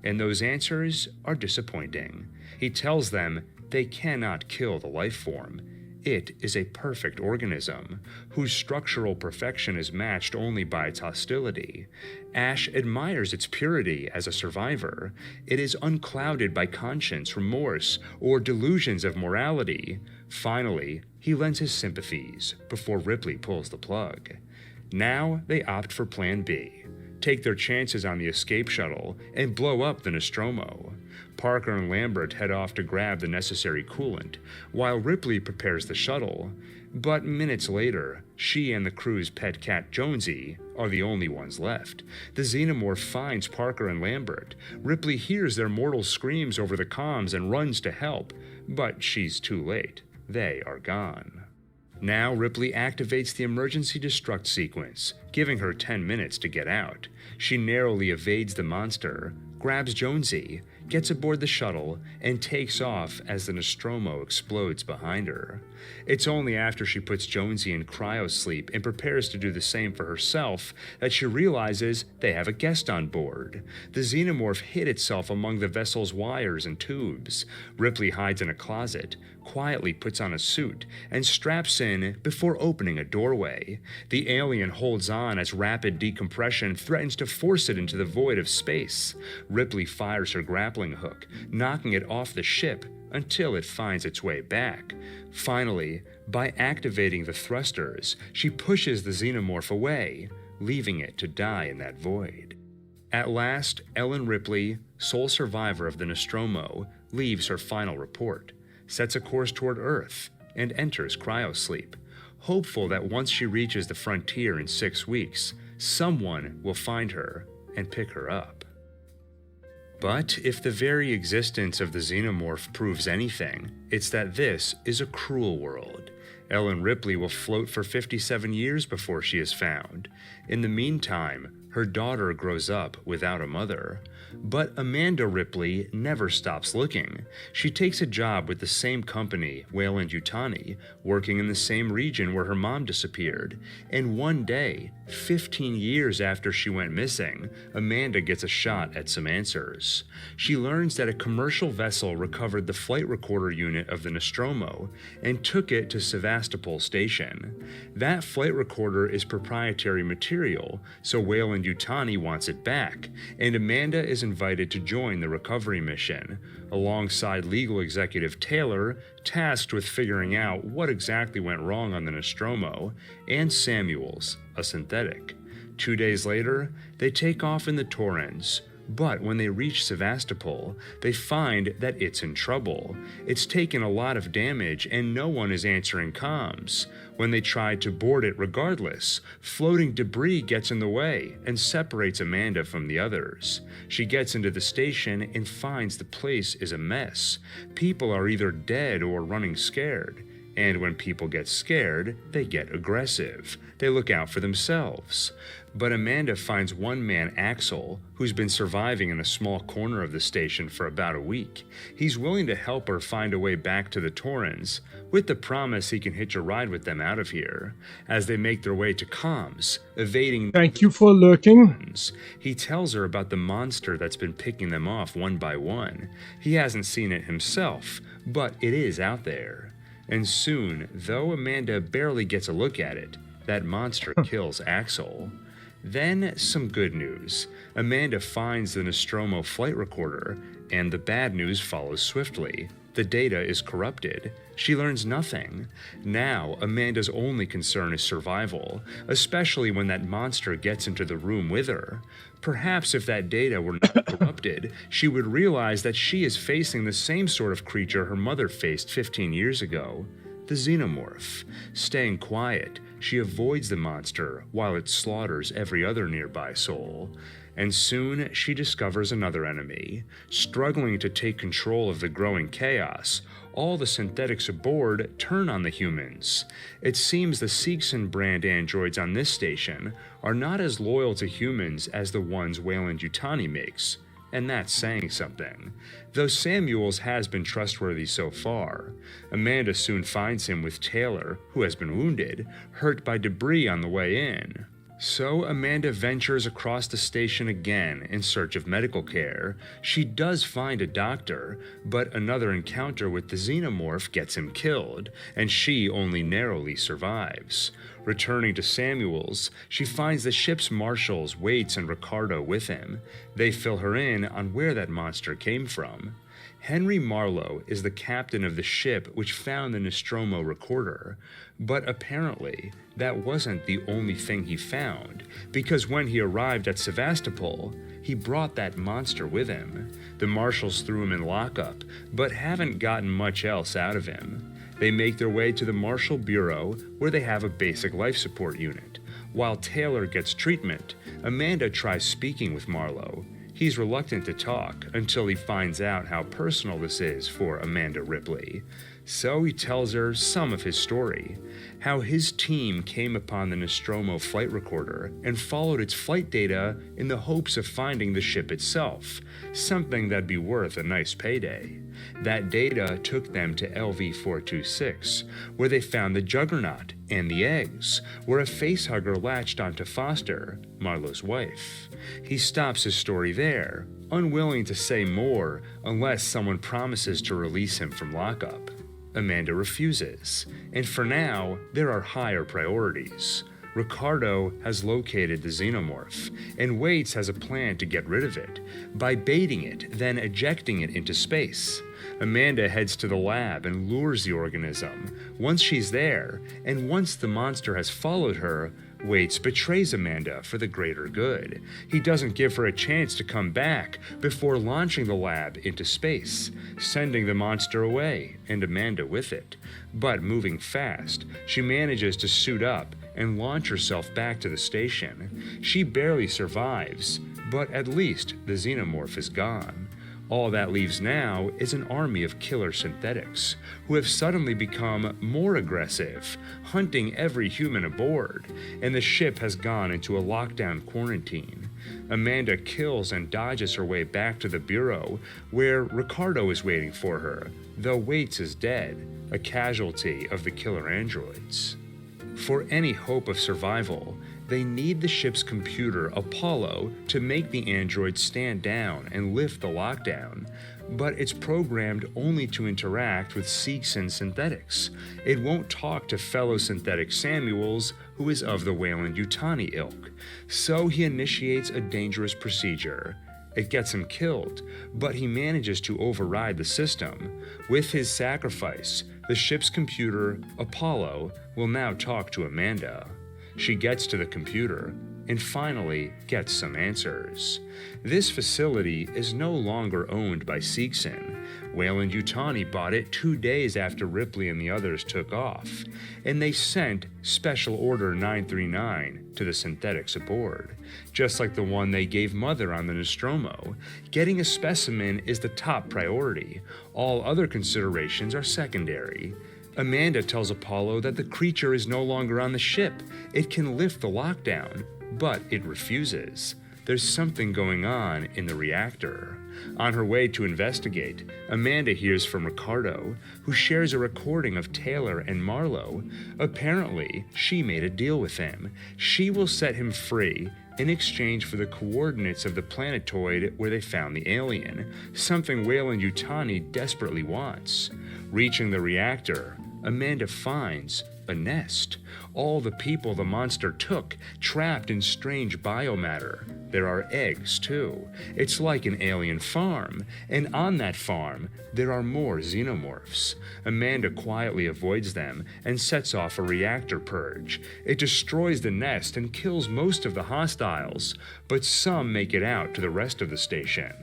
and those answers are disappointing. He tells them they cannot kill the life form. It is a perfect organism, whose structural perfection is matched only by its hostility. Ash admires its purity as a survivor. It is unclouded by conscience, remorse, or delusions of morality. Finally, he lends his sympathies before Ripley pulls the plug. Now they opt for Plan B, take their chances on the escape shuttle, and blow up the Nostromo. Parker and Lambert head off to grab the necessary coolant, while Ripley prepares the shuttle. But minutes later, she and the crew's pet cat Jonesy are the only ones left. The xenomorph finds Parker and Lambert. Ripley hears their mortal screams over the comms and runs to help, but she's too late. They are gone. Now Ripley activates the emergency destruct sequence, giving her 10 minutes to get out. She narrowly evades the monster, grabs Jonesy, gets aboard the shuttle, and takes off as the Nostromo explodes behind her. It's only after she puts Jonesy in cryosleep and prepares to do the same for herself that she realizes they have a guest on board. The xenomorph hid itself among the vessel's wires and tubes. Ripley hides in a closet, quietly puts on a suit, and straps in before opening a doorway. The alien holds on as rapid decompression threatens to force it into the void of space. Ripley fires her grappling hook, knocking it off the ship until it finds its way back. Finally, by activating the thrusters, she pushes the xenomorph away, leaving it to die in that void. At last, Ellen Ripley, sole survivor of the Nostromo, leaves her final report, sets a course toward Earth, and enters cryosleep, hopeful that once she reaches the frontier in 6 weeks, someone will find her and pick her up. But if the very existence of the xenomorph proves anything, it's that this is a cruel world. Ellen Ripley will float for 57 years before she is found. In the meantime, her daughter grows up without a mother. But Amanda Ripley never stops looking. She takes a job with the same company, Weyland-Yutani, working in the same region where her mom disappeared. And one day, 15 years after she went missing, Amanda gets a shot at some answers. She learns that a commercial vessel recovered the flight recorder unit of the Nostromo and took it to Sevastopol Station. That flight recorder is proprietary material, so Weyland-Yutani wants it back, and Amanda is invited to join the recovery mission, alongside legal executive Taylor, tasked with figuring out what exactly went wrong on the Nostromo, and Samuels, a synthetic. 2 days later, they take off in the Torrens, but when they reach Sevastopol, they find that it's in trouble. It's taken a lot of damage and no one is answering comms. When they try to board it regardless, floating debris gets in the way and separates Amanda from the others. She gets into the station and finds the place is a mess. People are either dead or running scared. And when people get scared, they get aggressive. They look out for themselves. But Amanda finds one man, Axel, who's been surviving in a small corner of the station for about a week. He's willing to help her find a way back to the Torrens, with the promise he can hitch a ride with them out of here. As they make their way to comms, evading... Thank you for lurking. He tells her about the monster that's been picking them off one by one. He hasn't seen it himself, but it is out there. And soon, though Amanda barely gets a look at it, that monster kills Axel. Then, some good news. Amanda finds the Nostromo flight recorder, and the bad news follows swiftly. The data is corrupted. She learns nothing. Now, Amanda's only concern is survival, especially when that monster gets into the room with her. Perhaps if that data were not corrupted, she would realize that she is facing the same sort of creature her mother faced 15 years ago, the xenomorph. Staying quiet, she avoids the monster while it slaughters every other nearby soul. And soon she discovers another enemy. Struggling to take control of the growing chaos, all the synthetics aboard turn on the humans. It seems the Seegson brand androids on this station are not as loyal to humans as the ones Weyland-Yutani makes, and that's saying something. Though Samuels has been trustworthy so far, Amanda soon finds him with Taylor, who has been wounded, hurt by debris on the way in. So Amanda ventures across the station again in search of medical care. She does find a doctor, but another encounter with the xenomorph gets him killed, and she only narrowly survives. Returning to Samuel's, she finds the ship's marshals, Waits and Ricardo, with him. They fill her in on where that monster came from. Henry Marlowe is the captain of the ship which found the Nostromo recorder, but apparently that wasn't the only thing he found, because when he arrived at Sevastopol, he brought that monster with him. The marshals threw him in lockup, but haven't gotten much else out of him. They make their way to the Marshal Bureau, where they have a basic life support unit. While Taylor gets treatment, Amanda tries speaking with Marlowe. He's reluctant to talk until he finds out how personal this is for Amanda Ripley. So he tells her some of his story, how his team came upon the Nostromo flight recorder and followed its flight data in the hopes of finding the ship itself, something that'd be worth a nice payday. That data took them to LV-426, where they found the Juggernaut and the eggs, where a facehugger latched onto Foster, Marlowe's wife. He stops his story there, unwilling to say more unless someone promises to release him from lockup. Amanda refuses, and for now, there are higher priorities. Ricardo has located the xenomorph, and Waits has a plan to get rid of it, by baiting it, then ejecting it into space. Amanda heads to the lab and lures the organism. Once she's there, and once the monster has followed her, Waits betrays Amanda for the greater good. He doesn't give her a chance to come back before launching the lab into space, sending the monster away, and Amanda with it. But moving fast, she manages to suit up and launch herself back to the station. She barely survives, but at least the xenomorph is gone. All that leaves now is an army of killer synthetics, who have suddenly become more aggressive, hunting every human aboard, and the ship has gone into a lockdown quarantine. Amanda kills and dodges her way back to the Bureau, where Ricardo is waiting for her, though Waits is dead, a casualty of the killer androids. For any hope of survival, they need the ship's computer, Apollo, to make the android stand down and lift the lockdown, but it's programmed only to interact with Seegson synthetics. It won't talk to fellow synthetic Samuels, who is of the Weyland-Yutani ilk, so he initiates a dangerous procedure. It gets him killed, but he manages to override the system. With his sacrifice, the ship's computer, Apollo, will now talk to Amanda. She gets to the computer and finally gets some answers. This facility is no longer owned by Seegson. Weyland-Yutani bought it 2 days after Ripley and the others took off, and they sent Special Order 939 to the synthetics aboard, just like the one they gave Mother on the Nostromo. Getting a specimen is the top priority. All other considerations are secondary. Amanda tells Apollo that the creature is no longer on the ship. It can lift the lockdown, but it refuses. There's something going on in the reactor. On her way to investigate, Amanda hears from Ricardo, who shares a recording of Taylor and Marlowe. Apparently, she made a deal with him. She will set him free in exchange for the coordinates of the planetoid where they found the alien, something Weyland-Yutani desperately wants. Reaching the reactor, Amanda finds a nest. All the people the monster took, trapped in strange biomatter. There are eggs, too. It's like an alien farm, and on that farm, there are more xenomorphs. Amanda quietly avoids them and sets off a reactor purge. It destroys the nest and kills most of the hostiles, but some make it out to the rest of the station.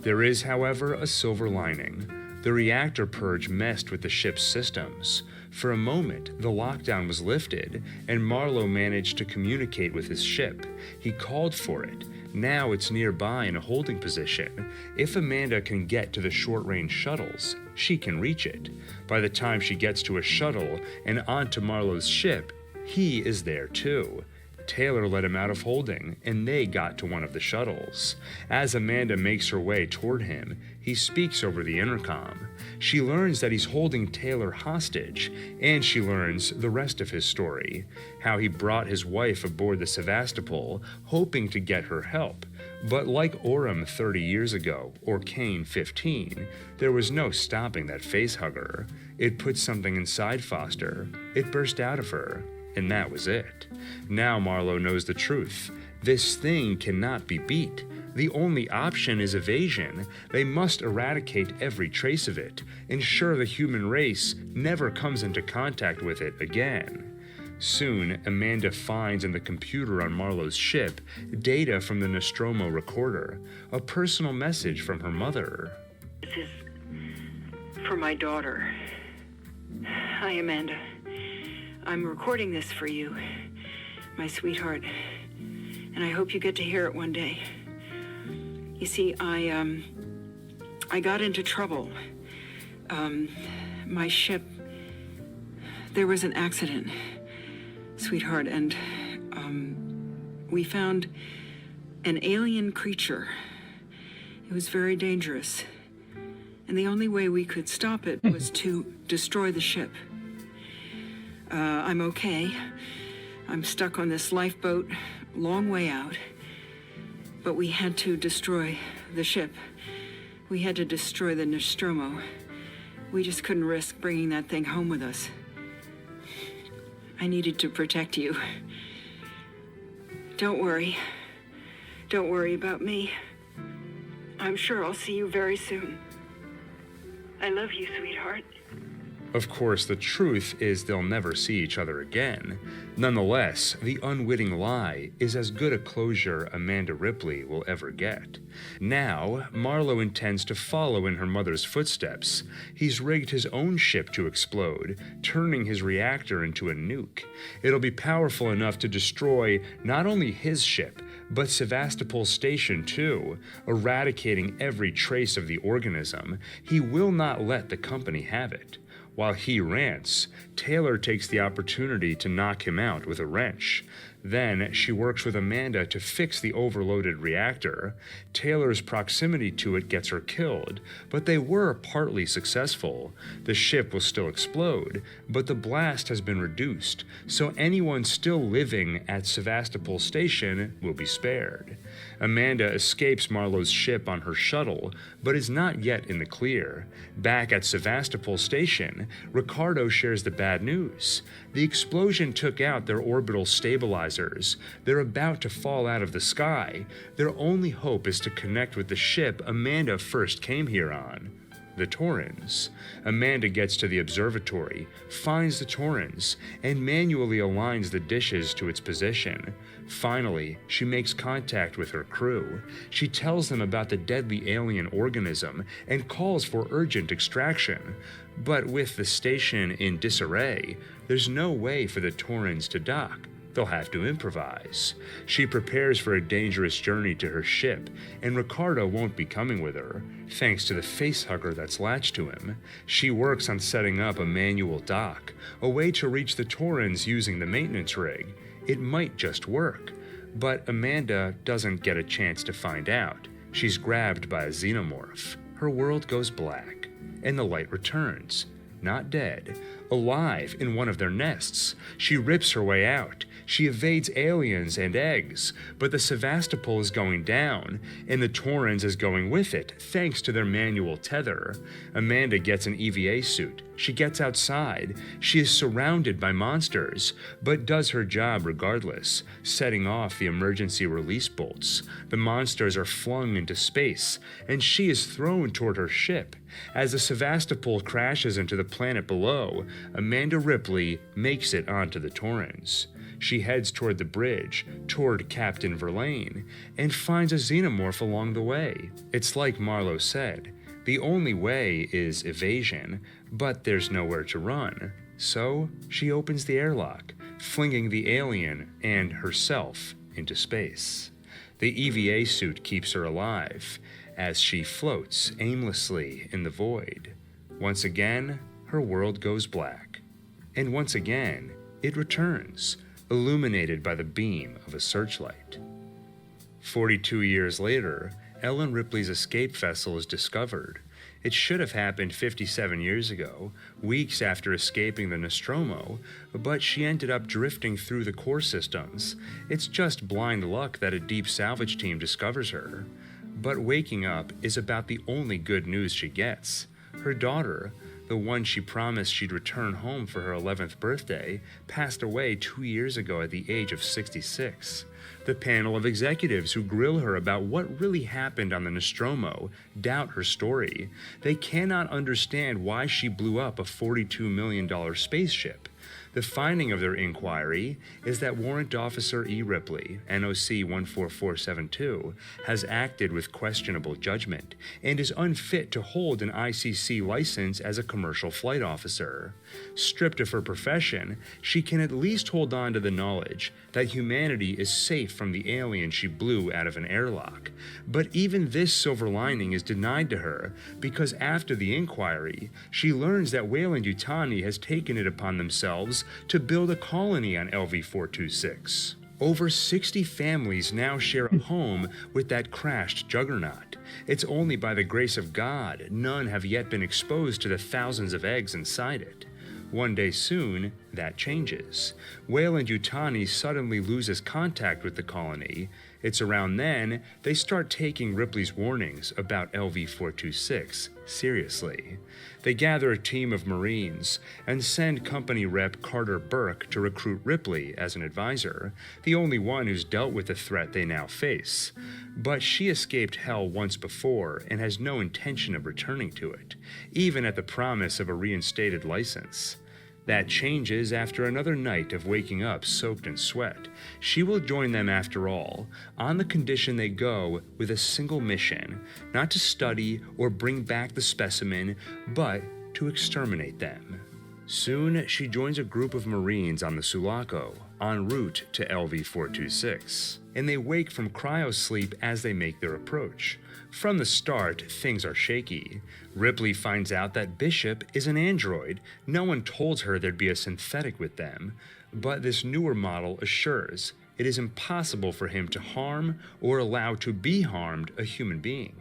There is, however, a silver lining. The reactor purge messed with the ship's systems. For a moment, the lockdown was lifted, and Marlowe managed to communicate with his ship. He called for it. Now it's nearby in a holding position. If Amanda can get to the short-range shuttles, she can reach it. By the time she gets to a shuttle and onto Marlowe's ship, he is there too. Taylor let him out of holding, and they got to one of the shuttles. As Amanda makes her way toward him, he speaks over the intercom. She learns that he's holding Taylor hostage, and she learns the rest of his story, how he brought his wife aboard the Sevastopol, hoping to get her help. But like Orem 30 years ago, or Cain 15, there was no stopping that facehugger. It put something inside Foster. It burst out of her. And that was it. Now Marlowe knows the truth. This thing cannot be beat. The only option is evasion. They must eradicate every trace of it, ensure the human race never comes into contact with it again. Soon, Amanda finds in the computer on Marlowe's ship data from the Nostromo recorder, a personal message from her mother. This is for my daughter. Hi, Amanda. I'm recording this for you, my sweetheart, and I hope you get to hear it one day. You see, I got into trouble. My ship, there was an accident, sweetheart, and we found an alien creature. It was very dangerous, and the only way we could stop it was to destroy the ship. I'm okay. I'm stuck on this lifeboat, long way out. But we had to destroy the ship. We had to destroy the Nostromo. We just couldn't risk bringing that thing home with us. I needed to protect you. Don't worry. Don't worry about me. I'm sure I'll see you very soon. I love you, sweetheart. Of course, the truth is they'll never see each other again. Nonetheless, the unwitting lie is as good a closure Amanda Ripley will ever get. Now, Marlowe intends to follow in her mother's footsteps. He's rigged his own ship to explode, turning his reactor into a nuke. It'll be powerful enough to destroy not only his ship, but Sevastopol Station too, eradicating every trace of the organism. He will not let the company have it. While he rants, Taylor takes the opportunity to knock him out with a wrench. Then she works with Amanda to fix the overloaded reactor. Taylor's proximity to it gets her killed, but they were partly successful. The ship will still explode, but the blast has been reduced, so anyone still living at Sevastopol Station will be spared. Amanda escapes Marlowe's ship on her shuttle, but is not yet in the clear. Back at Sevastopol Station, Ricardo shares the bad news. The explosion took out their orbital stabilizers. They're about to fall out of the sky. Their only hope is to connect with the ship Amanda first came here on, the Torrens. Amanda gets to the observatory, finds the Torrens, and manually aligns the dishes to its position. Finally, she makes contact with her crew. She tells them about the deadly alien organism and calls for urgent extraction. But with the station in disarray, there's no way for the Torrens to dock. They'll have to improvise. She prepares for a dangerous journey to her ship, and Ricardo won't be coming with her, thanks to the facehugger that's latched to him. She works on setting up a manual dock, a way to reach the Torrens using the maintenance rig. It might just work, but Amanda doesn't get a chance to find out. She's grabbed by a xenomorph. Her world goes black, and the light returns. Not dead, alive in one of their nests. She rips her way out. She evades aliens and eggs, but the Sevastopol is going down, and the Torrens is going with it, thanks to their manual tether. Amanda gets an EVA suit. She gets outside. She is surrounded by monsters, but does her job regardless, setting off the emergency release bolts. The monsters are flung into space, and she is thrown toward her ship. As the Sevastopol crashes into the planet below, Amanda Ripley makes it onto the Torrens. She heads toward the bridge, toward Captain Verlaine, and finds a xenomorph along the way. It's like Marlowe said, the only way is evasion, but there's nowhere to run. So she opens the airlock, flinging the alien and herself into space. The EVA suit keeps her alive, as she floats aimlessly in the void. Once again, her world goes black. And once again, it returns, illuminated by the beam of a searchlight. 42 years later, Ellen Ripley's escape vessel is discovered. It should have happened 57 years ago, weeks after escaping the Nostromo, but she ended up drifting through the core systems. It's just blind luck that a deep salvage team discovers her. But waking up is about the only good news she gets. Her daughter, the one she promised she'd return home for her 11th birthday, passed away 2 years ago at the age of 66. The panel of executives who grill her about what really happened on the Nostromo doubt her story. They cannot understand why she blew up a $42 million spaceship. The finding of their inquiry is that Warrant Officer E. Ripley, NOC 14472, has acted with questionable judgment and is unfit to hold an ICC license as a commercial flight officer. Stripped of her profession, she can at least hold on to the knowledge that humanity is safe from the alien she blew out of an airlock. But even this silver lining is denied to her because after the inquiry, she learns that Weyland-Yutani has taken it upon themselves to build a colony on LV-426. Over 60 families now share a home with that crashed juggernaut. It's only by the grace of God none have yet been exposed to the thousands of eggs inside it. One day soon, that changes. Weyland-Yutani suddenly loses contact with the colony. It's around then they start taking Ripley's warnings about LV-426 seriously. They gather a team of Marines and send company rep Carter Burke to recruit Ripley as an advisor, the only one who's dealt with the threat they now face. But she escaped hell once before and has no intention of returning to it, even at the promise of a reinstated license. That changes after another night of waking up soaked in sweat. She will join them after all, on the condition they go with a single mission, not to study or bring back the specimen, but to exterminate them. Soon, she joins a group of Marines on the Sulaco, en route to LV-426, and they wake from cryosleep as they make their approach. From the start, things are shaky. Ripley finds out that Bishop is an android. No one told her there'd be a synthetic with them, but this newer model assures it is impossible for him to harm or allow to be harmed a human being.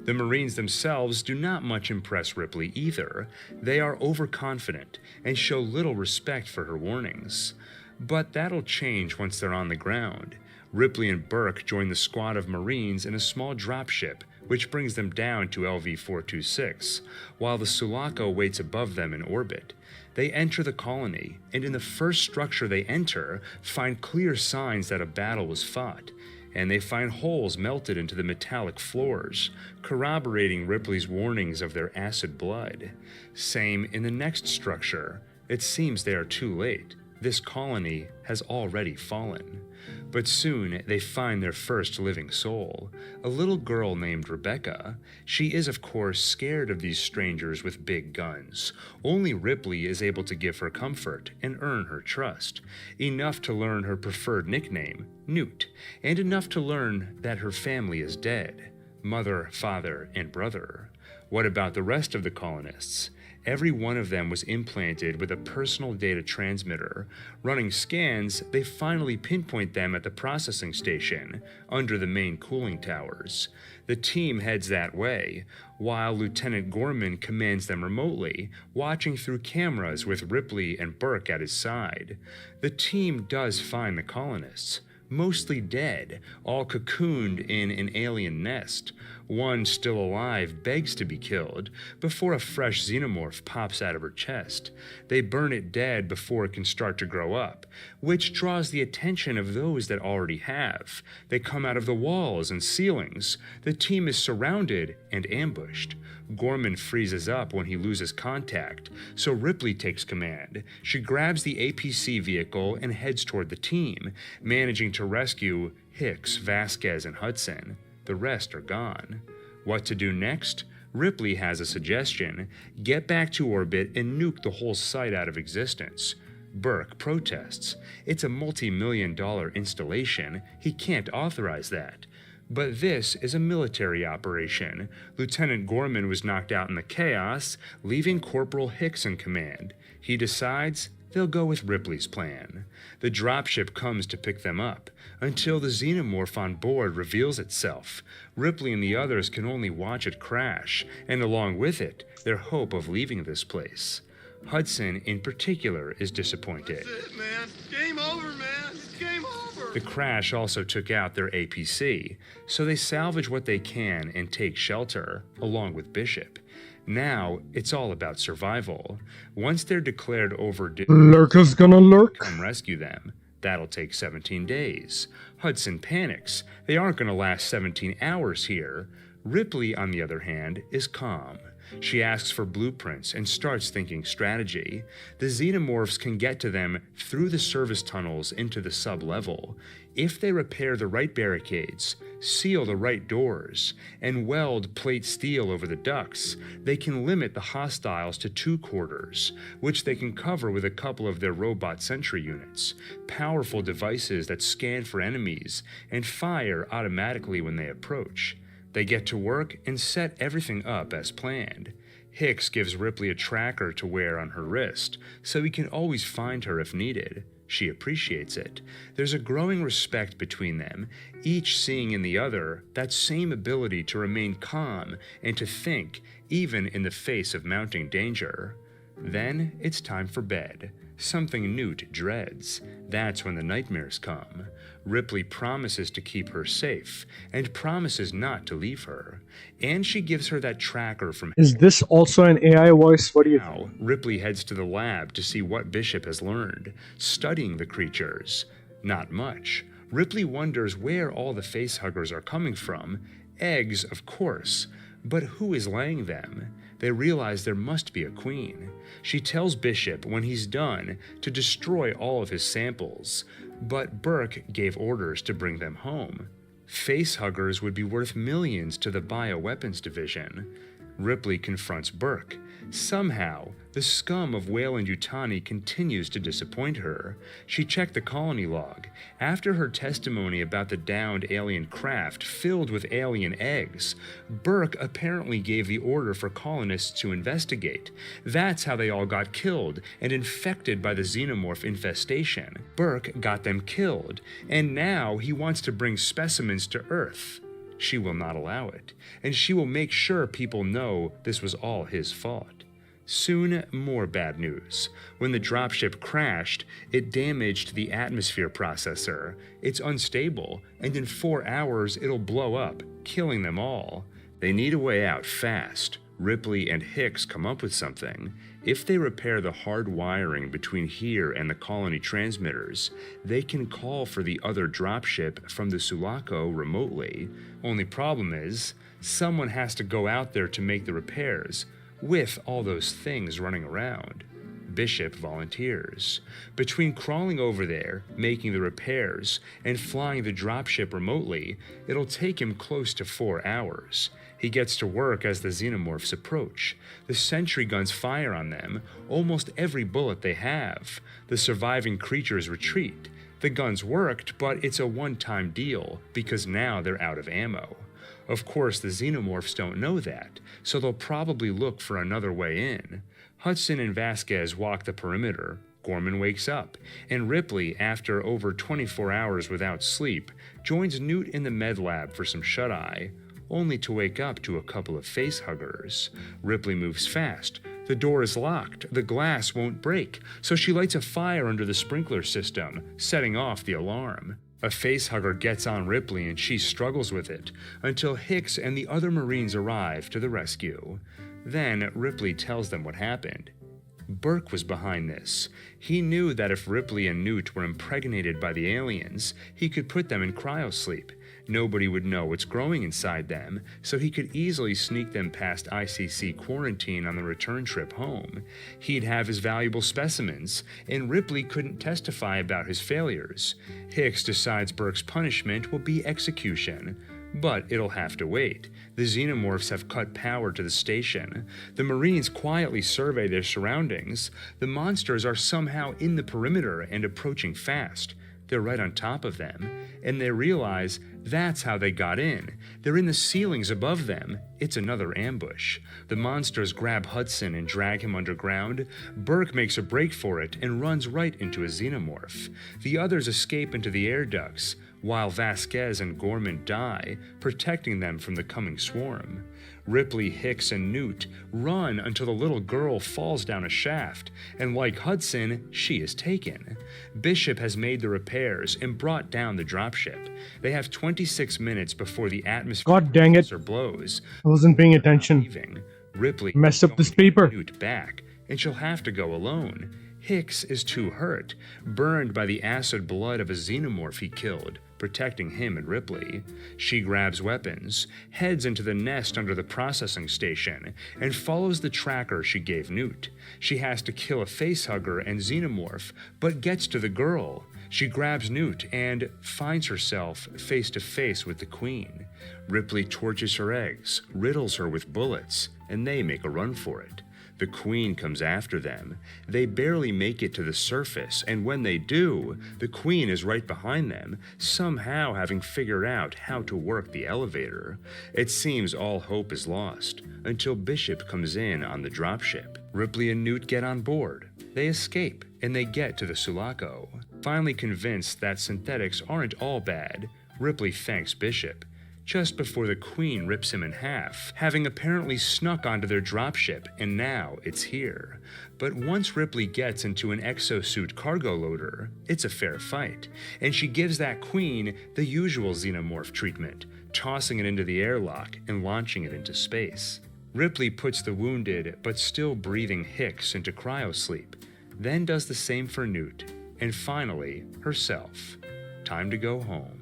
The Marines themselves do not much impress Ripley either. They are overconfident and show little respect for her warnings. But that'll change once they're on the ground. Ripley and Burke join the squad of Marines in a small dropship, which brings them down to LV-426, while the Sulaco waits above them in orbit. They enter the colony, and in the first structure they enter, find clear signs that a battle was fought, and they find holes melted into the metallic floors, corroborating Ripley's warnings of their acid blood. Same in the next structure. It seems they are too late. This colony has already fallen. But soon they find their first living soul, a little girl named Rebecca. She is, of course, scared of these strangers with big guns. Only Ripley is able to give her comfort and earn her trust, enough to learn her preferred nickname, Newt, and enough to learn that her family is dead, mother, father, and brother. What about the rest of the colonists? Every one of them was implanted with a personal data transmitter. Running scans, they finally pinpoint them at the processing station, under the main cooling towers. The team heads that way, while Lieutenant Gorman commands them remotely, watching through cameras with Ripley and Burke at his side. The team does find the colonists, mostly dead, all cocooned in an alien nest. One, still alive, begs to be killed before a fresh xenomorph pops out of her chest. They burn it dead before it can start to grow up, which draws the attention of those that already have. They come out of the walls and ceilings. The team is surrounded and ambushed. Gorman freezes up when he loses contact, so Ripley takes command. She grabs the APC vehicle and heads toward the team, managing to rescue Hicks, Vasquez, and Hudson. The rest are gone. What to do next? Ripley has a suggestion. Get back to orbit and nuke the whole site out of existence. Burke protests. It's a multi-million-dollar installation. He can't authorize that. But this is a military operation. Lieutenant Gorman was knocked out in the chaos, leaving Corporal Hicks in command. He decides they'll go with Ripley's plan. The dropship comes to pick them up, until the xenomorph on board reveals itself. Ripley and the others can only watch it crash, and along with it, their hope of leaving this place. Hudson, in particular, is disappointed. That's it, man. Game over, man. It's game over. The crash also took out their APC, so they salvage what they can and take shelter, along with Bishop. Now, it's all about survival. Once they're declared overdue, Lurker's gonna lurk. come rescue them. That'll take 17 days. Hudson panics. They aren't going to last 17 hours here. Ripley, on the other hand, is calm. She asks for blueprints and starts thinking strategy. The xenomorphs can get to them through the service tunnels into the sub-level. If they repair the right barricades, seal the right doors, and weld plate steel over the ducts, they can limit the hostiles to 2 quarters, which they can cover with a couple of their robot sentry units, powerful devices that scan for enemies and fire automatically when they approach. They get to work and set everything up as planned. Hicks gives Ripley a tracker to wear on her wrist, so he can always find her if needed. She appreciates it. There's a growing respect between them, each seeing in the other that same ability to remain calm and to think, even in the face of mounting danger. Then it's time for bed. Something Newt dreads. That's when the nightmares come. Ripley promises to keep her safe, and promises not to leave her. And she gives her that tracker from Is this also an AI voice? What do you think? now. Ripley heads to the lab to see what Bishop has learned, studying the creatures. Not much. Ripley wonders where all the facehuggers are coming from. Eggs, of course. But who is laying them? They realize there must be a queen. She tells Bishop when he's done to destroy all of his samples, but Burke gave orders to bring them home. Facehuggers would be worth millions to the bioweapons division. Ripley confronts Burke. Somehow, the scum of Weyland-Yutani continues to disappoint her. She checked the colony log. After her testimony about the downed alien craft filled with alien eggs, Burke apparently gave the order for colonists to investigate. That's how they all got killed and infected by the xenomorph infestation. Burke got them killed, and now he wants to bring specimens to Earth. She will not allow it, and she will make sure people know this was all his fault. Soon, more bad news. When the dropship crashed, it damaged the atmosphere processor. It's unstable, and in 4 hours it'll blow up, killing them all. They need a way out fast. Ripley and Hicks come up with something. If they repair the hard wiring between here and the colony transmitters, they can call for the other dropship from the Sulaco remotely. Only problem is, someone has to go out there to make the repairs, with all those things running around. Bishop volunteers. Between crawling over there, making the repairs, and flying the dropship remotely, it'll take him close to 4 hours. He gets to work as the xenomorphs approach. The sentry guns fire on them, almost every bullet they have. The surviving creatures retreat. The guns worked, but it's a one-time deal, because now they're out of ammo. Of course, the xenomorphs don't know that, so they'll probably look for another way in. Hudson and Vasquez walk the perimeter. Gorman wakes up, and Ripley, after over 24 hours without sleep, joins Newt in the med lab for some shut-eye, only to wake up to a couple of facehuggers. Ripley moves fast. The door is locked. The glass won't break, so she lights a fire under the sprinkler system, setting off the alarm. A facehugger gets on Ripley and she struggles with it, until Hicks and the other Marines arrive to the rescue. Then Ripley tells them what happened. Burke was behind this. He knew that if Ripley and Newt were impregnated by the aliens, he could put them in cryosleep. Nobody would know what's growing inside them, so he could easily sneak them past ICC quarantine on the return trip home. He'd have his valuable specimens, and Ripley couldn't testify about his failures. Hicks decides Burke's punishment will be execution, but it'll have to wait. The xenomorphs have cut power to the station. The Marines quietly survey their surroundings. The monsters are somehow in the perimeter and approaching fast. They're right on top of them, and they realize that's how they got in. They're in the ceilings above them. It's another ambush. The monsters grab Hudson and drag him underground. Burke makes a break for it and runs right into a xenomorph. The others escape into the air ducts, while Vasquez and Gorman die, protecting them from the coming swarm. Ripley, Hicks, and Newt run until the little girl falls down a shaft, and like Hudson, she is taken. Bishop has made the repairs and brought down the dropship. They have 26 minutes before the atmosphere God dang it. blows. I wasn't paying attention. Leaving. Ripley Messed up is this going to get paper. Newt back, and she'll have to go alone. Hicks is too hurt, burned by the acid blood of a xenomorph he killed, protecting him and Ripley. She grabs weapons, heads into the nest under the processing station, and follows the tracker she gave Newt. She has to kill a facehugger and xenomorph, but gets to the girl. She grabs Newt and finds herself face to face with the Queen. Ripley torches her eggs, riddles her with bullets, and they make a run for it. The Queen comes after them. They barely make it to the surface, and when they do, the Queen is right behind them, somehow having figured out how to work the elevator. It seems all hope is lost, until Bishop comes in on the dropship. Ripley and Newt get on board. They escape, and they get to the Sulaco. Finally convinced that synthetics aren't all bad, Ripley thanks Bishop. Just before the Queen rips him in half, having apparently snuck onto their dropship, and now it's here. But once Ripley gets into an exosuit cargo loader, it's a fair fight, and she gives that Queen the usual xenomorph treatment, tossing it into the airlock and launching it into space. Ripley puts the wounded but still breathing Hicks into cryosleep, then does the same for Newt, and finally, herself. Time to go home.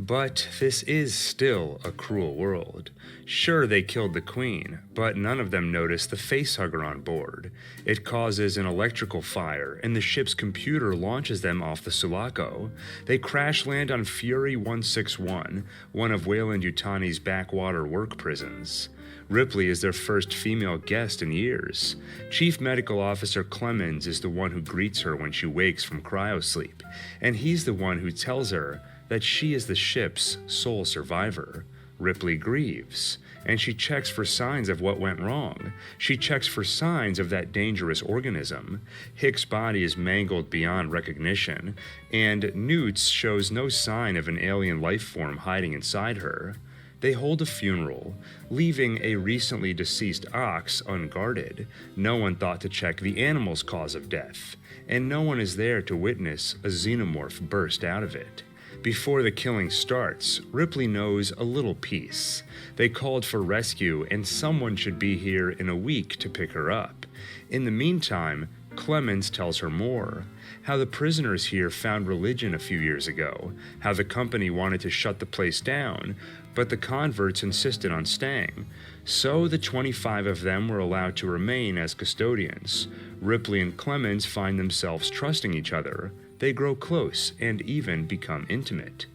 But this is still a cruel world. Sure, they killed the Queen, but none of them noticed the facehugger on board. It causes an electrical fire, and the ship's computer launches them off the Sulaco. They crash land on Fury 161, one of Weyland-Yutani's backwater work prisons. Ripley is their first female guest in years. Chief Medical Officer Clemens is the one who greets her when she wakes from cryosleep, and he's the one who tells her that she is the ship's sole survivor. Ripley grieves, and she checks for signs of what went wrong. She checks for signs of that dangerous organism. Hicks' body is mangled beyond recognition, and Newt's shows no sign of an alien life form hiding inside her. They hold a funeral, leaving a recently deceased ox unguarded. No one thought to check the animal's cause of death, and no one is there to witness a xenomorph burst out of it. Before the killing starts, Ripley knows a little piece. They called for rescue, and someone should be here in a week to pick her up. In the meantime, Clemens tells her more. How the prisoners here found religion a few years ago, how the company wanted to shut the place down, but the converts insisted on staying. So the 25 of them were allowed to remain as custodians. Ripley and Clemens find themselves trusting each other. They grow close and even become intimate.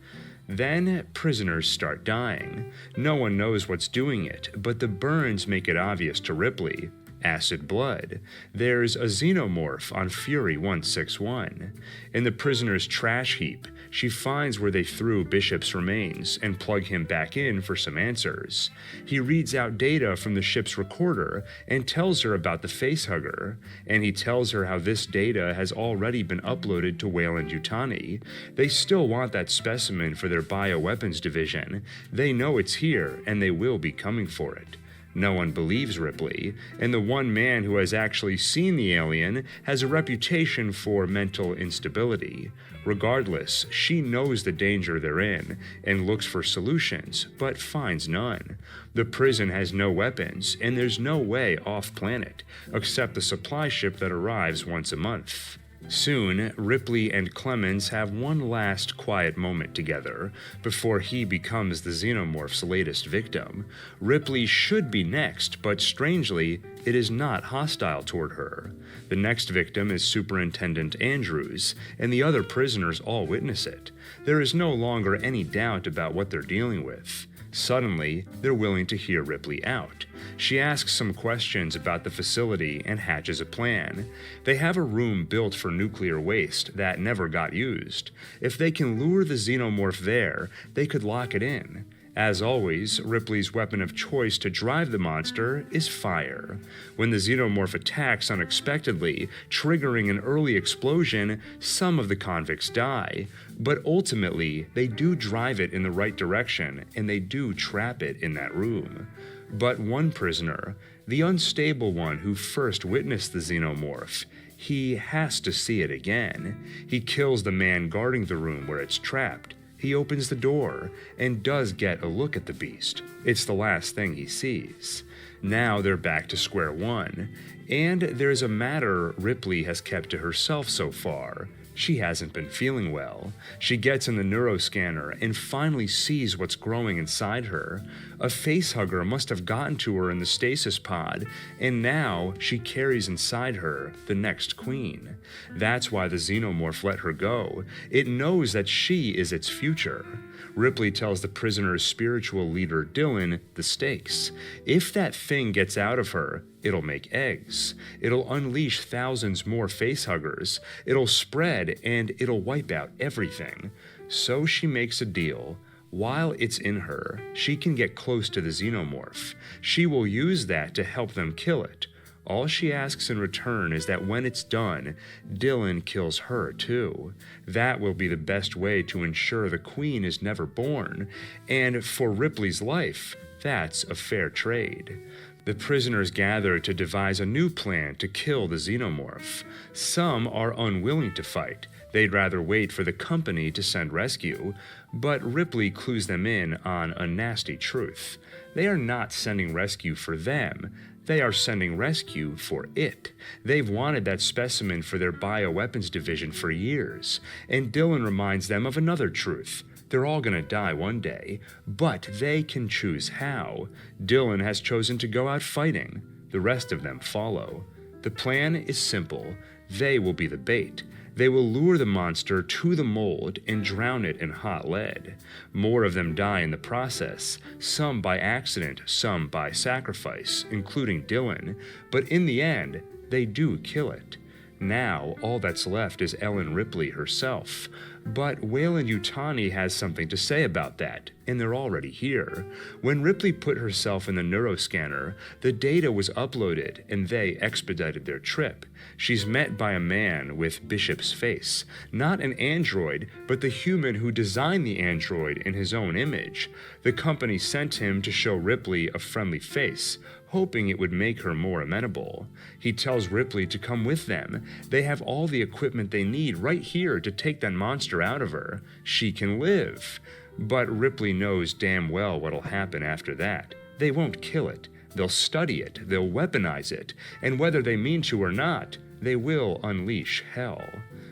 Then prisoners start dying. No one knows what's doing it, but the burns make it obvious to Ripley. Acid blood. There's a xenomorph on Fury 161. In the prisoner's trash heap, she finds where they threw Bishop's remains and plug him back in for some answers. He reads out data from the ship's recorder and tells her about the facehugger, and he tells her how this data has already been uploaded to Weyland-Yutani. They still want that specimen for their bioweapons division. They know it's here, and they will be coming for it. No one believes Ripley, and the one man who has actually seen the alien has a reputation for mental instability. Regardless, she knows the danger they're in and looks for solutions, but finds none. The prison has no weapons, and there's no way off-planet, except the supply ship that arrives once a month. Soon, Ripley and Clemens have one last quiet moment together before he becomes the xenomorph's latest victim. Ripley should be next, but strangely, it is not hostile toward her. The next victim is Superintendent Andrews, and the other prisoners all witness it. There is no longer any doubt about what they're dealing with. Suddenly, they're willing to hear Ripley out. She asks some questions about the facility and hatches a plan. They have a room built for nuclear waste that never got used. If they can lure the xenomorph there, they could lock it in. As always, Ripley's weapon of choice to drive the monster is fire. When the xenomorph attacks unexpectedly, triggering an early explosion, some of the convicts die. But ultimately, they do drive it in the right direction, and they do trap it in that room. But one prisoner, the unstable one who first witnessed the xenomorph, he has to see it again. He kills the man guarding the room where it's trapped. He opens the door and does get a look at the beast. It's the last thing he sees. Now they're back to square one, and there's a matter Ripley has kept to herself so far. She hasn't been feeling well. She gets in the neuroscanner and finally sees what's growing inside her. A facehugger must have gotten to her in the stasis pod, and now she carries inside her the next queen. That's why the xenomorph let her go. It knows that she is its future. Ripley tells the prisoner's spiritual leader, Dylan, the stakes. If that thing gets out of her, it'll make eggs. It'll unleash thousands more facehuggers. It'll spread, and it'll wipe out everything. So she makes a deal. While it's in her, she can get close to the xenomorph. She will use that to help them kill it. All she asks in return is that when it's done, Dylan kills her too. That will be the best way to ensure the queen is never born, and for Ripley's life, that's a fair trade. The prisoners gather to devise a new plan to kill the xenomorph. Some are unwilling to fight. They'd rather wait for the company to send rescue, but Ripley clues them in on a nasty truth. They are not sending rescue for them. They are sending rescue for it. They've wanted that specimen for their bioweapons division for years, and Dylan reminds them of another truth. They're all gonna die one day, but they can choose how. Dylan has chosen to go out fighting. The rest of them follow. The plan is simple. They will be the bait. They will lure the monster to the mold and drown it in hot lead. More of them die in the process, some by accident, some by sacrifice, including Dylan, but in the end, they do kill it. Now, all that's left is Ellen Ripley herself. But Weyland-Yutani has something to say about that, and they're already here. When Ripley put herself in the neuroscanner, the data was uploaded and they expedited their trip. She's met by a man with Bishop's face. Not an android, but the human who designed the android in his own image. The company sent him to show Ripley a friendly face, hoping it would make her more amenable. He tells Ripley to come with them. They have all the equipment they need right here to take that monster out of her. She can live. But Ripley knows damn well what'll happen after that. They won't kill it. They'll study it. They'll weaponize it. And whether they mean to or not, they will unleash hell.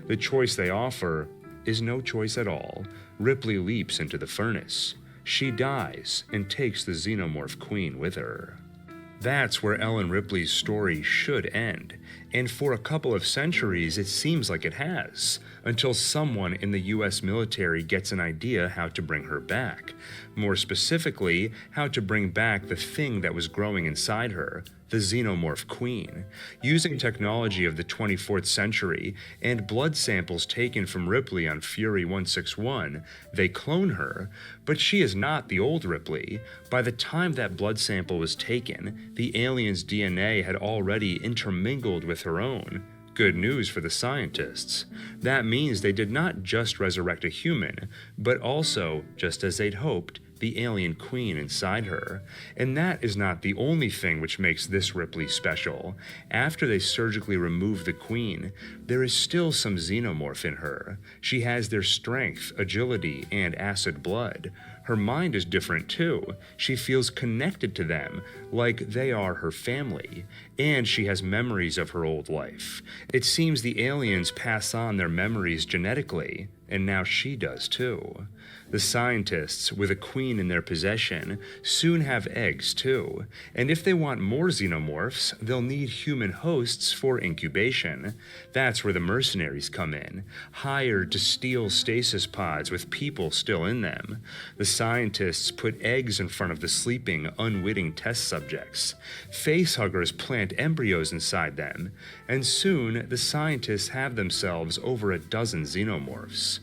The choice they offer is no choice at all. Ripley leaps into the furnace. She dies and takes the xenomorph queen with her. That's where Ellen Ripley's story should end, and for a couple of centuries it seems like it has, until someone in the US military gets an idea how to bring her back. More specifically, how to bring back the thing that was growing inside her, the xenomorph queen. Using technology of the 24th century and blood samples taken from Ripley on Fury 161, they clone her, but she is not the old Ripley. By the time that blood sample was taken, the alien's DNA had already intermingled with her own. Good news for the scientists. That means they did not just resurrect a human, but also, just as they'd hoped, the alien queen inside her. And that is not the only thing which makes this Ripley special. After they surgically remove the queen, there is still some xenomorph in her. She has their strength, agility, and acid blood. Her mind is different too. She feels connected to them, like they are her family. And she has memories of her old life. It seems the aliens pass on their memories genetically, and now she does too. The scientists, with a queen in their possession, soon have eggs too, and if they want more xenomorphs, they'll need human hosts for incubation. That's where the mercenaries come in, hired to steal stasis pods with people still in them. The scientists put eggs in front of the sleeping, unwitting test subjects. Facehuggers plant embryos inside them, and soon the scientists have themselves over a dozen xenomorphs.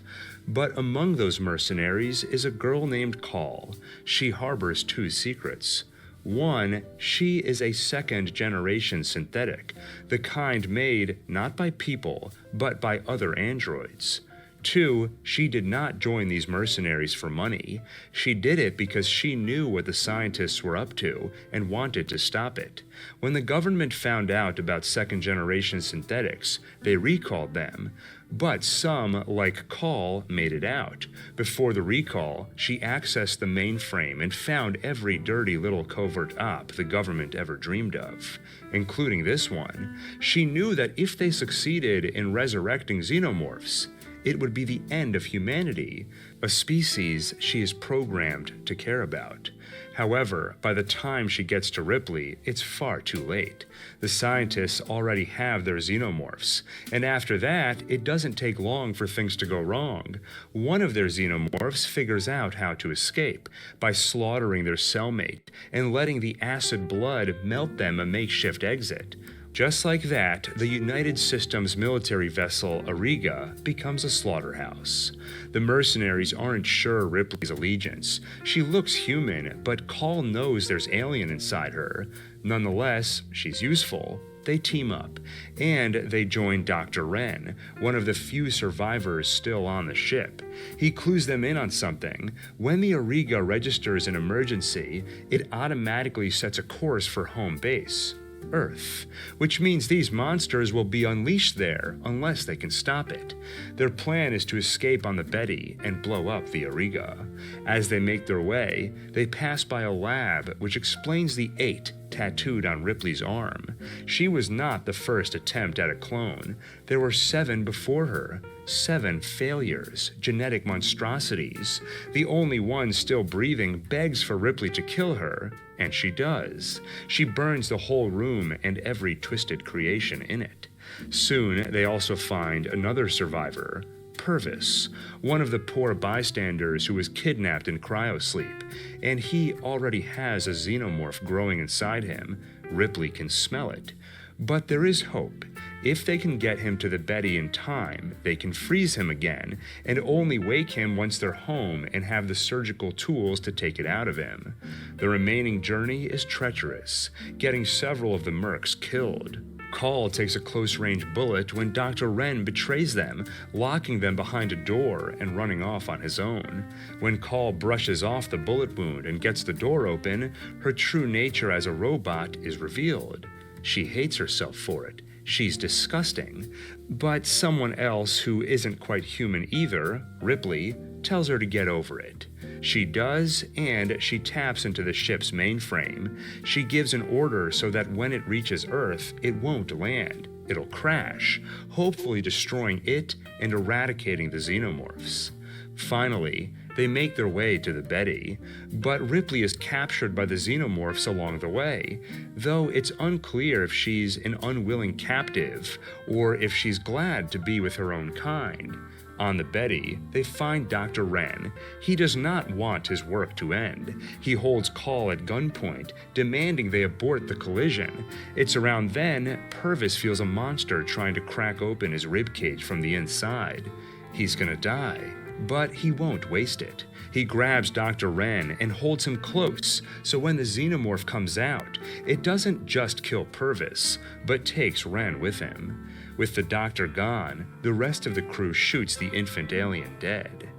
But among those mercenaries is a girl named Call. She harbors two secrets. One, she is a second-generation synthetic, the kind made not by people, but by other androids. Two, she did not join these mercenaries for money. She did it because she knew what the scientists were up to and wanted to stop it. When the government found out about second-generation synthetics, they recalled them. But some, like Call, made it out. Before the recall, she accessed the mainframe and found every dirty little covert op the government ever dreamed of, including this one. She knew that if they succeeded in resurrecting xenomorphs, it would be the end of humanity, a species she is programmed to care about. However, by the time she gets to Ripley, it's far too late. The scientists already have their xenomorphs, and after that, it doesn't take long for things to go wrong. One of their xenomorphs figures out how to escape by slaughtering their cellmate and letting the acid blood melt them a makeshift exit. Just like that, the United Systems military vessel Auriga becomes a slaughterhouse. The mercenaries aren't sure Ripley's allegiance. She looks human, but Call knows there's alien inside her. Nonetheless, she's useful. They team up, and they join Dr. Wren, one of the few survivors still on the ship. He clues them in on something. When the Auriga registers an emergency, it automatically sets a course for home base, Earth, which means these monsters will be unleashed there unless they can stop it. Their plan is to escape on the Betty and blow up the Auriga. As they make their way, they pass by a lab which explains the 8 tattooed on Ripley's arm. She was not the first attempt at a clone. There were 7 before her. 7 failures, genetic monstrosities. The only one still breathing begs for Ripley to kill her, and she does. She burns the whole room and every twisted creation in it. Soon, they also find another survivor, Purvis, one of the poor bystanders who was kidnapped in cryosleep, and he already has a xenomorph growing inside him. Ripley can smell it. But there is hope. If they can get him to the Betty in time, they can freeze him again and only wake him once they're home and have the surgical tools to take it out of him. The remaining journey is treacherous, getting several of the mercs killed. Call takes a close-range bullet when Dr. Wren betrays them, locking them behind a door and running off on his own. When Call brushes off the bullet wound and gets the door open, her true nature as a robot is revealed. She hates herself for it. She's disgusting. But someone else who isn't quite human either, Ripley, tells her to get over it. She does, and she taps into the ship's mainframe. She gives an order so that when it reaches Earth, it won't land. It'll crash, hopefully destroying it and eradicating the xenomorphs. Finally, they make their way to the Betty, but Ripley is captured by the xenomorphs along the way, though it's unclear if she's an unwilling captive or if she's glad to be with her own kind. On the Betty, they find Dr. Wren. He does not want his work to end. He holds Call at gunpoint, demanding they abort the collision. It's around then Purvis feels a monster trying to crack open his ribcage from the inside. He's gonna die, but he won't waste it. He grabs Dr. Wren and holds him close, so when the xenomorph comes out, it doesn't just kill Purvis, but takes Wren with him. With the doctor gone, the rest of the crew shoots the infant alien dead.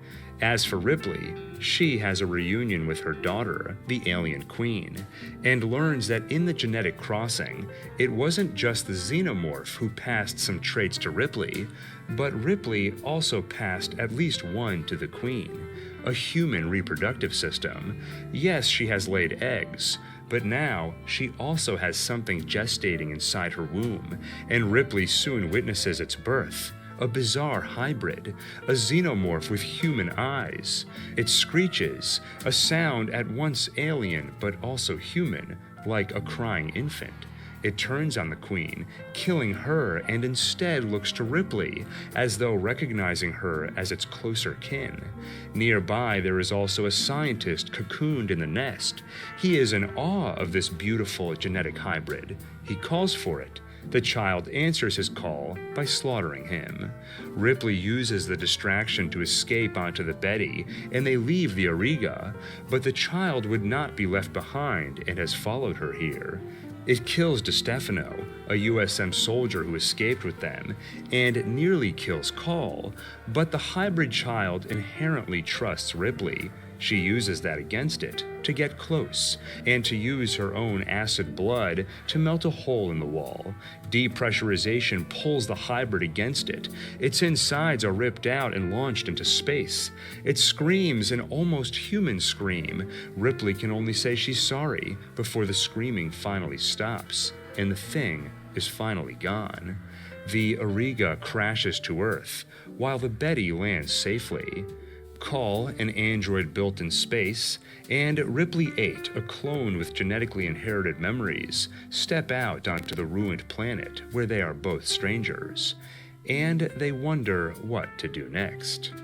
As for Ripley, she has a reunion with her daughter, the alien queen, and learns that in the genetic crossing, it wasn't just the xenomorph who passed some traits to Ripley, but Ripley also passed at least one to the queen, a human reproductive system. Yes, she has laid eggs, but now she also has something gestating inside her womb, and Ripley soon witnesses its birth, a bizarre hybrid, a xenomorph with human eyes. It screeches, a sound at once alien but also human, like a crying infant. It turns on the Queen, killing her, and instead looks to Ripley, as though recognizing her as its closer kin. Nearby, there is also a scientist cocooned in the nest. He is in awe of this beautiful genetic hybrid. He calls for it. The child answers his call by slaughtering him. Ripley uses the distraction to escape onto the Betty, and they leave the Auriga, but the child would not be left behind and has followed her here. It kills DeStefano, a USM soldier who escaped with them, and nearly kills Call, but the hybrid child inherently trusts Ripley. She uses that against it, to get close, and to use her own acid blood to melt a hole in the wall. Depressurization pulls the hybrid against it. Its insides are ripped out and launched into space. It screams an almost human scream. Ripley can only say she's sorry before the screaming finally stops, and the thing is finally gone. The Auriga crashes to Earth, while the Betty lands safely. Call, an android built in space, and Ripley 8, a clone with genetically inherited memories, step out onto the ruined planet where they are both strangers, and they wonder what to do next.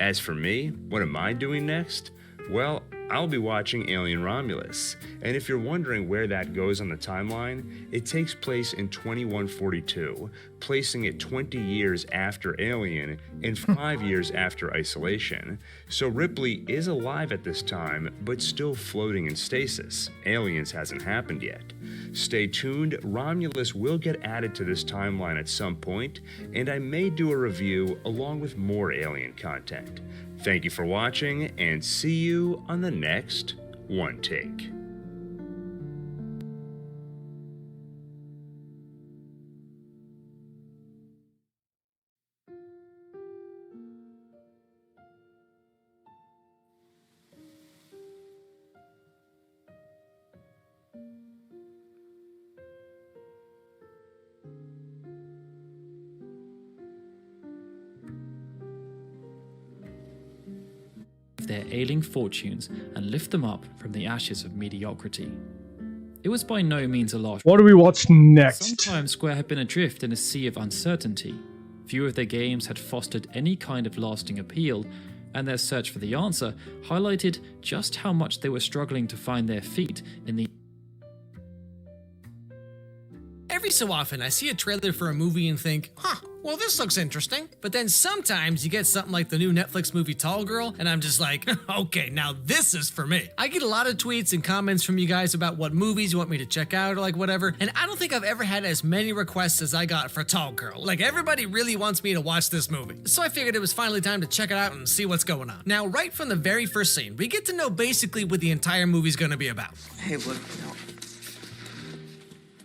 As for me, what am I doing next? Well, I'll be watching Alien Romulus, and if you're wondering where that goes on the timeline, it takes place in 2142, placing it 20 years after Alien and 5 years after Isolation. So Ripley is alive at this time, but still floating in stasis. Aliens hasn't happened yet. Stay tuned, Romulus will get added to this timeline at some point, and I may do a review along with more Alien content. Thank you for watching, and see you on the next One Take. Their ailing fortunes and lift them up from the ashes of mediocrity. It was by no means a large. What do we watch next? Sometimes Square had been adrift in a sea of uncertainty. Few of their games had fostered any kind of lasting appeal, and their search for the answer highlighted just how much they were struggling to find their feet in the. Every so often, I see a trailer for a movie and think, well, this looks interesting. But then sometimes you get something like the new Netflix movie Tall Girl, and I'm just like, okay, now this is for me. I get a lot of tweets and comments from you guys about what movies you want me to check out or like whatever, and I don't think I've ever had as many requests as I got for Tall Girl. Like, everybody really wants me to watch this movie. So I figured it was finally time to check it out and see what's going on. Now, right from the very first scene, we get to know basically what the entire movie's gonna be about. Hey, look,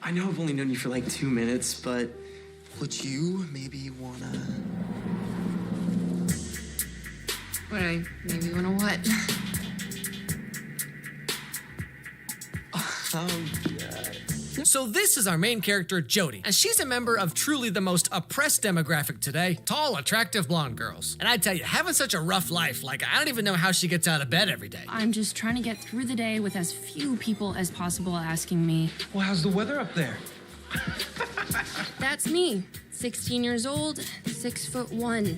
I know I've only known you for like 2 minutes, but would you maybe wanna... Would I maybe wanna what? So this is our main character, Jodie, and she's a member of truly the most oppressed demographic today, tall, attractive blonde girls. And I tell you, having such a rough life, like I don't even know how she gets out of bed every day. I'm just trying to get through the day with as few people as possible asking me. Well, how's the weather up there? That's me, 16 years old, 6'1".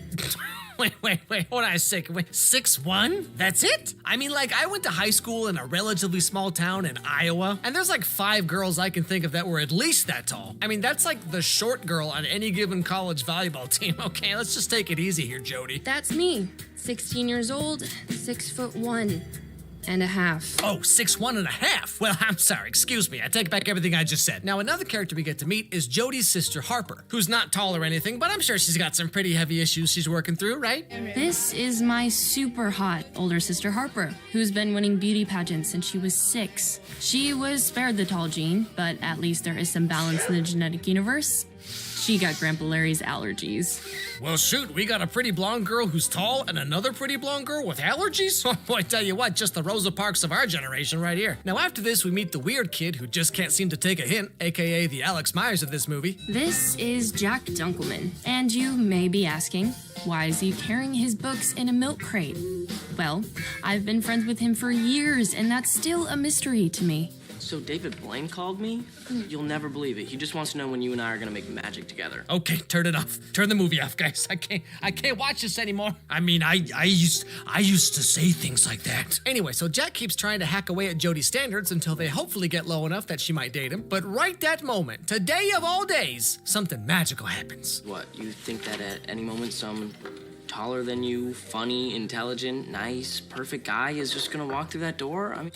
Wait, hold on a second. Wait, 6'1"? That's it? I mean, like, I went to high school in a relatively small town in Iowa, and there's like 5 girls I can think of that were at least that tall. I mean, that's like the short girl on any given college volleyball team. Okay, let's just take it easy here, Jodie. That's me, 16 years old, 6'1.5". Oh, 6'1.5". Well, I'm sorry, excuse me. I take back everything I just said. Now, another character we get to meet is Jodie's sister, Harper, who's not tall or anything, but I'm sure she's got some pretty heavy issues she's working through, right? This is my super hot older sister, Harper, who's been winning beauty pageants since she was 6. She was spared the tall gene, but at least there is some balance in the genetic universe. She got Grandpa Larry's allergies. Well, shoot, we got a pretty blonde girl who's tall and another pretty blonde girl with allergies? Oh, boy, I tell you what, just the Rosa Parks of our generation right here. Now, after this, we meet the weird kid who just can't seem to take a hint, aka the Alex Myers of this movie. This is Jack Dunkelman, and you may be asking, why is he carrying his books in a milk crate? Well, I've been friends with him for years, and that's still a mystery to me. So David Blaine called me? You'll never believe it. He just wants to know when you and I are gonna make magic together. Okay, turn it off. Turn the movie off, guys. I can't watch this anymore. I mean, I used to say things like that. Anyway, so Jack keeps trying to hack away at Jodie's standards until they hopefully get low enough that she might date him. But right that moment, today of all days, something magical happens. What, you think that at any moment some taller than you, funny, intelligent, nice, perfect guy is just gonna walk through that door? I mean...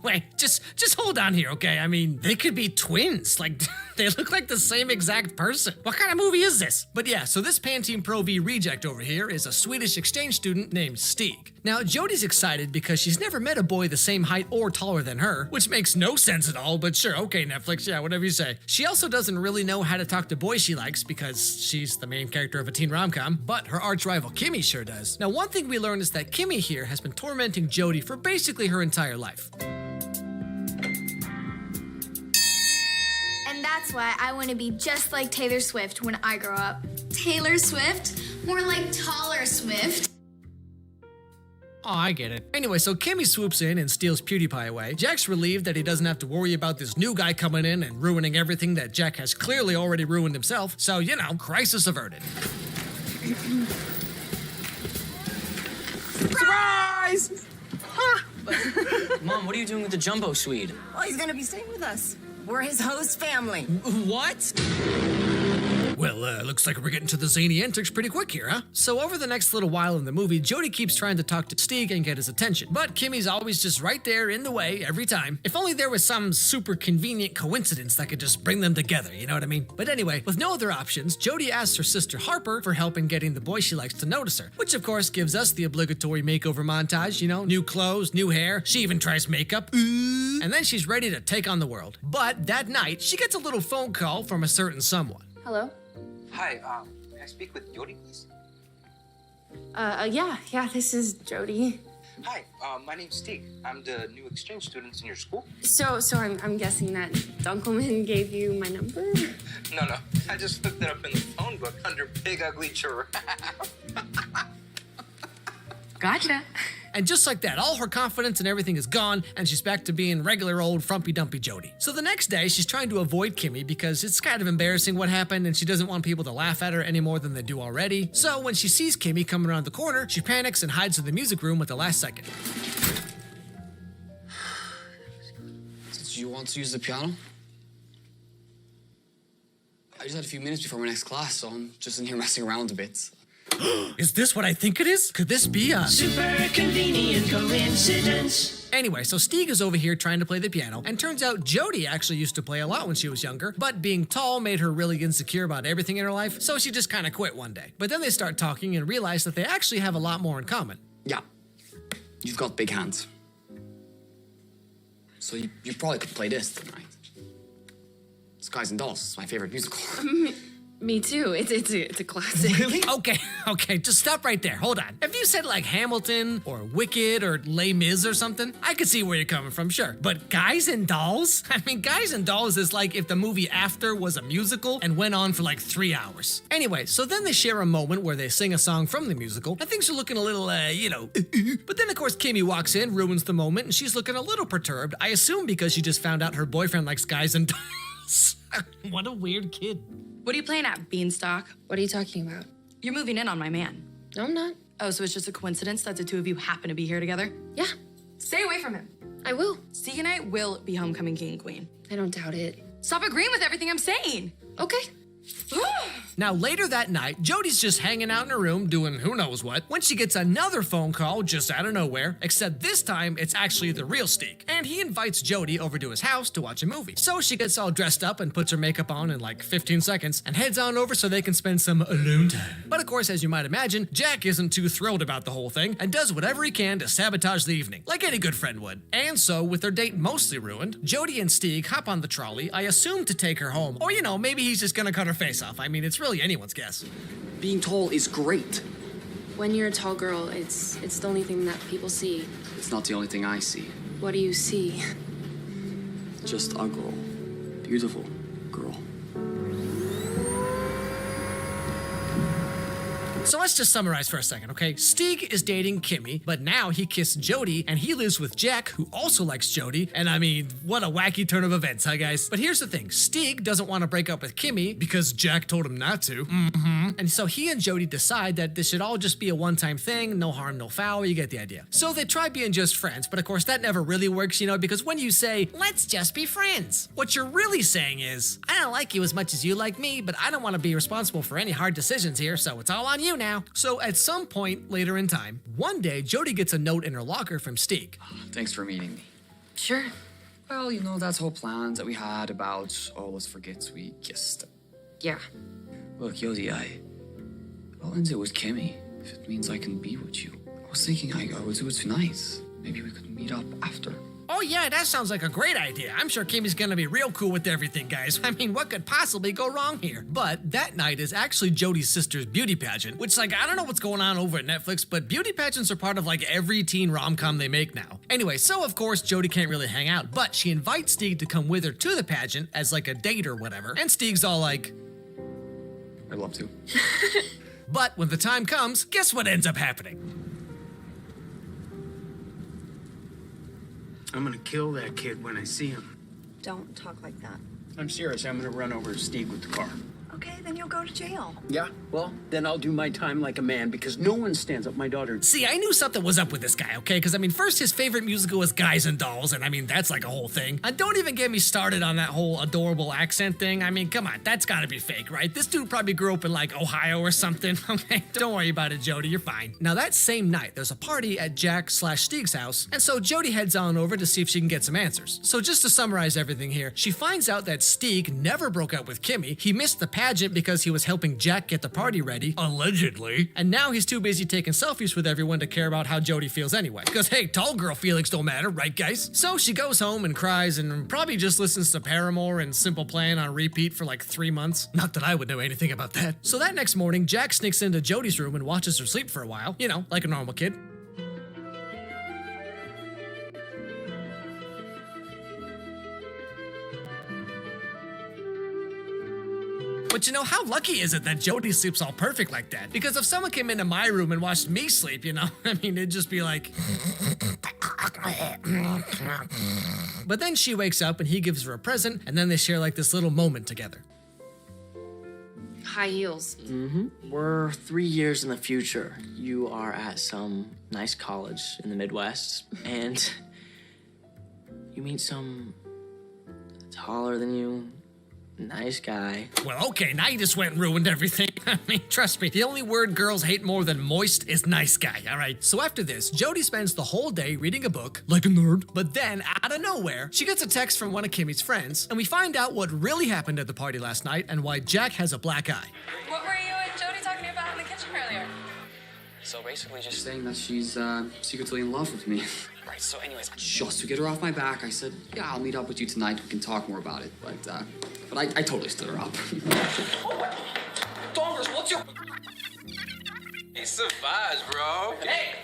Wait, just hold on here, okay? I mean, they could be twins. Like, they look like the same exact person. What kind of movie is this? But yeah, so this Pantene Pro V reject over here is a Swedish exchange student named Stig. Now, Jodie's excited because she's never met a boy the same height or taller than her, which makes no sense at all, but sure, okay, Netflix, yeah, whatever you say. She also doesn't really know how to talk to boys she likes because she's the main character of a teen rom-com, but her arch rival Kimmy sure does. Now, one thing we learned is that Kimmy here has been tormenting Jodie for basically her entire life. And that's why I want to be just like Taylor Swift when I grow up. Taylor Swift? More like taller Swift. Oh, I get it. Anyway, so Kimmy swoops in and steals PewDiePie away. Jack's relieved that he doesn't have to worry about this new guy coming in and ruining everything that Jack has clearly already ruined himself. So, you know, crisis averted. Surprise! Huh. Mom, what are you doing with the jumbo Swede? Well, he's gonna be staying with us. We're his host family. What? Well, looks like we're getting to the zany antics pretty quick here, huh? So over the next little while in the movie, Jodie keeps trying to talk to Stig and get his attention, but Kimmy's always just right there in the way every time. If only there was some super convenient coincidence that could just bring them together, you know what I mean? But anyway, with no other options, Jodie asks her sister Harper for help in getting the boy she likes to notice her, which of course gives us the obligatory makeover montage, you know, new clothes, new hair, she even tries makeup, and then she's ready to take on the world. But that night, she gets a little phone call from a certain someone. Hello? Hi, can I speak with Jodie, please? Yeah, this is Jodie. Hi, my name's Stig. I'm the new exchange student in your school. So I'm guessing that Dunkelman gave you my number? No, I just looked it up in the phone book under Big Ugly Giraffe. Gotcha. And just like that, all her confidence and everything is gone, and she's back to being regular old frumpy-dumpy Jodie. So the next day, she's trying to avoid Kimmy because it's kind of embarrassing what happened, and she doesn't want people to laugh at her any more than they do already. So when she sees Kimmy coming around the corner, she panics and hides in the music room at the last second. Do you want to use the piano? I just had a few minutes before my next class, so I'm just in here messing around a bit. Is this what I think it is? Could this be a super convenient coincidence? Anyway, so Stig is over here trying to play the piano, and turns out Jodie actually used to play a lot when she was younger, but being tall made her really insecure about everything in her life, so she just kind of quit one day. But then they start talking and realize that they actually have a lot more in common. Yeah, you've got big hands. So you probably could play this tonight. Guys and Dolls is my favorite musical. Me too. It's a classic. Really? Okay, just stop right there. Hold on. If you said like Hamilton or Wicked or Les Mis or something, I could see where you're coming from, sure. But Guys and Dolls? I mean, Guys and Dolls is like if the movie After was a musical and went on for like 3 hours. Anyway, so then they share a moment where they sing a song from the musical, and things are looking a little, But then, of course, Kimmy walks in, ruins the moment, and she's looking a little perturbed, I assume because she just found out her boyfriend likes Guys and Dolls. What a weird kid. What are you playing at, Beanstalk? What are you talking about? You're moving in on my man. No, I'm not. Oh, so it's just a coincidence that the two of you happen to be here together? Yeah. Stay away from him. I will. Stig and I will be homecoming king and queen. I don't doubt it. Stop agreeing with everything I'm saying. Okay. Now, later that night, Jody's just hanging out in her room doing who knows what when she gets another phone call just out of nowhere, except this time it's actually the real Stieg. And he invites Jody over to his house to watch a movie. So she gets all dressed up and puts her makeup on in like 15 seconds and heads on over so they can spend some alone time. But of course, as you might imagine, Jack isn't too thrilled about the whole thing and does whatever he can to sabotage the evening, like any good friend would. And so, with their date mostly ruined, Jody and Stieg hop on the trolley, I assume to take her home. Or, you know, maybe he's just gonna cut her face off. I mean, it's really anyone's guess. Being tall is great. When you're a tall girl, it's the only thing that people see. It's not the only thing I see. What do you see? Just a girl. Beautiful girl. So let's just summarize for a second, okay? Stieg is dating Kimmy, but now he kissed Jody, and he lives with Jack, who also likes Jody. And I mean, what a wacky turn of events, huh, guys? But here's the thing. Stieg doesn't want to break up with Kimmy because Jack told him not to. And so he and Jody decide that this should all just be a one-time thing, no harm, no foul, you get the idea. So they try being just friends, but of course that never really works, you know, because when you say, let's just be friends, what you're really saying is, I don't like you as much as you like me, but I don't want to be responsible for any hard decisions here, so it's all on you now. So at some point later in time, one day Jody gets a note in her locker from Stieg. Thanks for meeting me. Sure. Well, you know, that whole plan that we had about, oh, let's forget we kissed. Yeah. Look, Jody, I'll end it with Kimmy, if it means I can be with you. I was thinking I would do it tonight. Maybe we could meet up after. Oh yeah, that sounds like a great idea. I'm sure Kimmy's gonna be real cool with everything, guys. I mean, what could possibly go wrong here? But that night is actually Jody's sister's beauty pageant, which, like, I don't know what's going on over at Netflix, but beauty pageants are part of like every teen rom-com they make now. Anyway, so of course Jody can't really hang out, but she invites Stieg to come with her to the pageant as like a date or whatever, and Stieg's all like, I'd love to. But when the time comes, guess what ends up happening? I'm gonna kill that kid when I see him. Don't talk like that. I'm serious. I'm gonna run over Stieg with the car. Okay, then you'll go to jail. Yeah? Well, then I'll do my time like a man because no one stands up my daughter. See, I knew something was up with this guy, okay? Because, I mean, first his favorite musical was Guys and Dolls, and I mean, that's like a whole thing. And don't even get me started on that whole adorable accent thing. I mean, come on, that's gotta be fake, right? This dude probably grew up in like Ohio or something, okay? Don't worry about it, Jody, you're fine. Now, that same night, there's a party at Jack/Stieg's house, and so Jody heads on over to see if she can get some answers. So just to summarize everything here, she finds out that Stieg never broke up with Kimmy. He missed the pageant because he was helping Jack get the party ready, allegedly, and now he's too busy taking selfies with everyone to care about how Jody feels anyway. Because hey, tall girl feelings don't matter, right guys? So she goes home and cries and probably just listens to Paramore and Simple Plan on repeat for like 3 months. Not that I would know anything about that. So that next morning, Jack sneaks into Jody's room and watches her sleep for a while, you know, like a normal kid. But you know, how lucky is it that Jody sleeps all perfect like that? Because if someone came into my room and watched me sleep, you know, I mean, it'd just be like... But then she wakes up and he gives her a present, and then they share like this little moment together. High heels. We're 3 years in the future. You are at some nice college in the Midwest, and you meet some taller than you, nice guy. Well, okay, now you just went and ruined everything. I mean, trust me, the only word girls hate more than moist is nice guy, all right? So after this, Jody spends the whole day reading a book, like a nerd, but then, out of nowhere, she gets a text from one of Kimmy's friends, and we find out what really happened at the party last night and why Jack has a black eye. What were you and Jody talking about in the kitchen earlier? So basically just saying that she's secretly in love with me. Right, so anyways, just to get her off my back, I said, yeah, I'll meet up with you tonight. We can talk more about it. But I totally stood her up. Dongers, what's your... He survives, bro. Hey!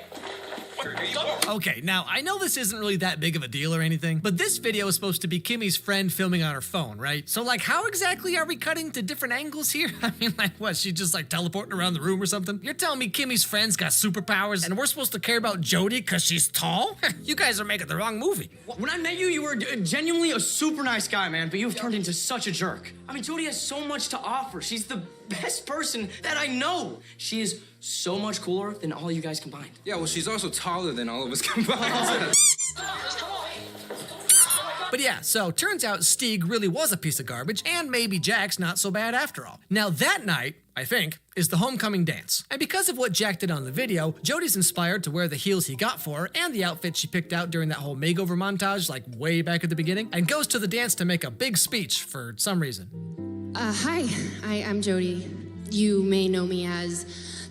Okay, now, I know this isn't really that big of a deal or anything, but this video is supposed to be Kimmy's friend filming on her phone, right? So, like, how exactly are we cutting to different angles here? I mean, like, what, she just, like, teleporting around the room or something? You're telling me Kimmy's friend's got superpowers and we're supposed to care about Jody because she's tall? You guys are making the wrong movie. When I met you, you were genuinely a super nice guy, man, but you've turned into such a jerk. I mean, Jody has so much to offer. She's the best person that I know. She is so much cooler than all you guys combined. Yeah, well, she's also taller than all of us combined. But yeah, so turns out Stieg really was a piece of garbage, and maybe Jack's not so bad after all. Now that night, I think, is the homecoming dance. And because of what Jack did on the video, Jodie's inspired to wear the heels he got for her and the outfit she picked out during that whole makeover montage, like way back at the beginning, and goes to the dance to make a big speech for some reason. Hi, I'm Jodie. You may know me as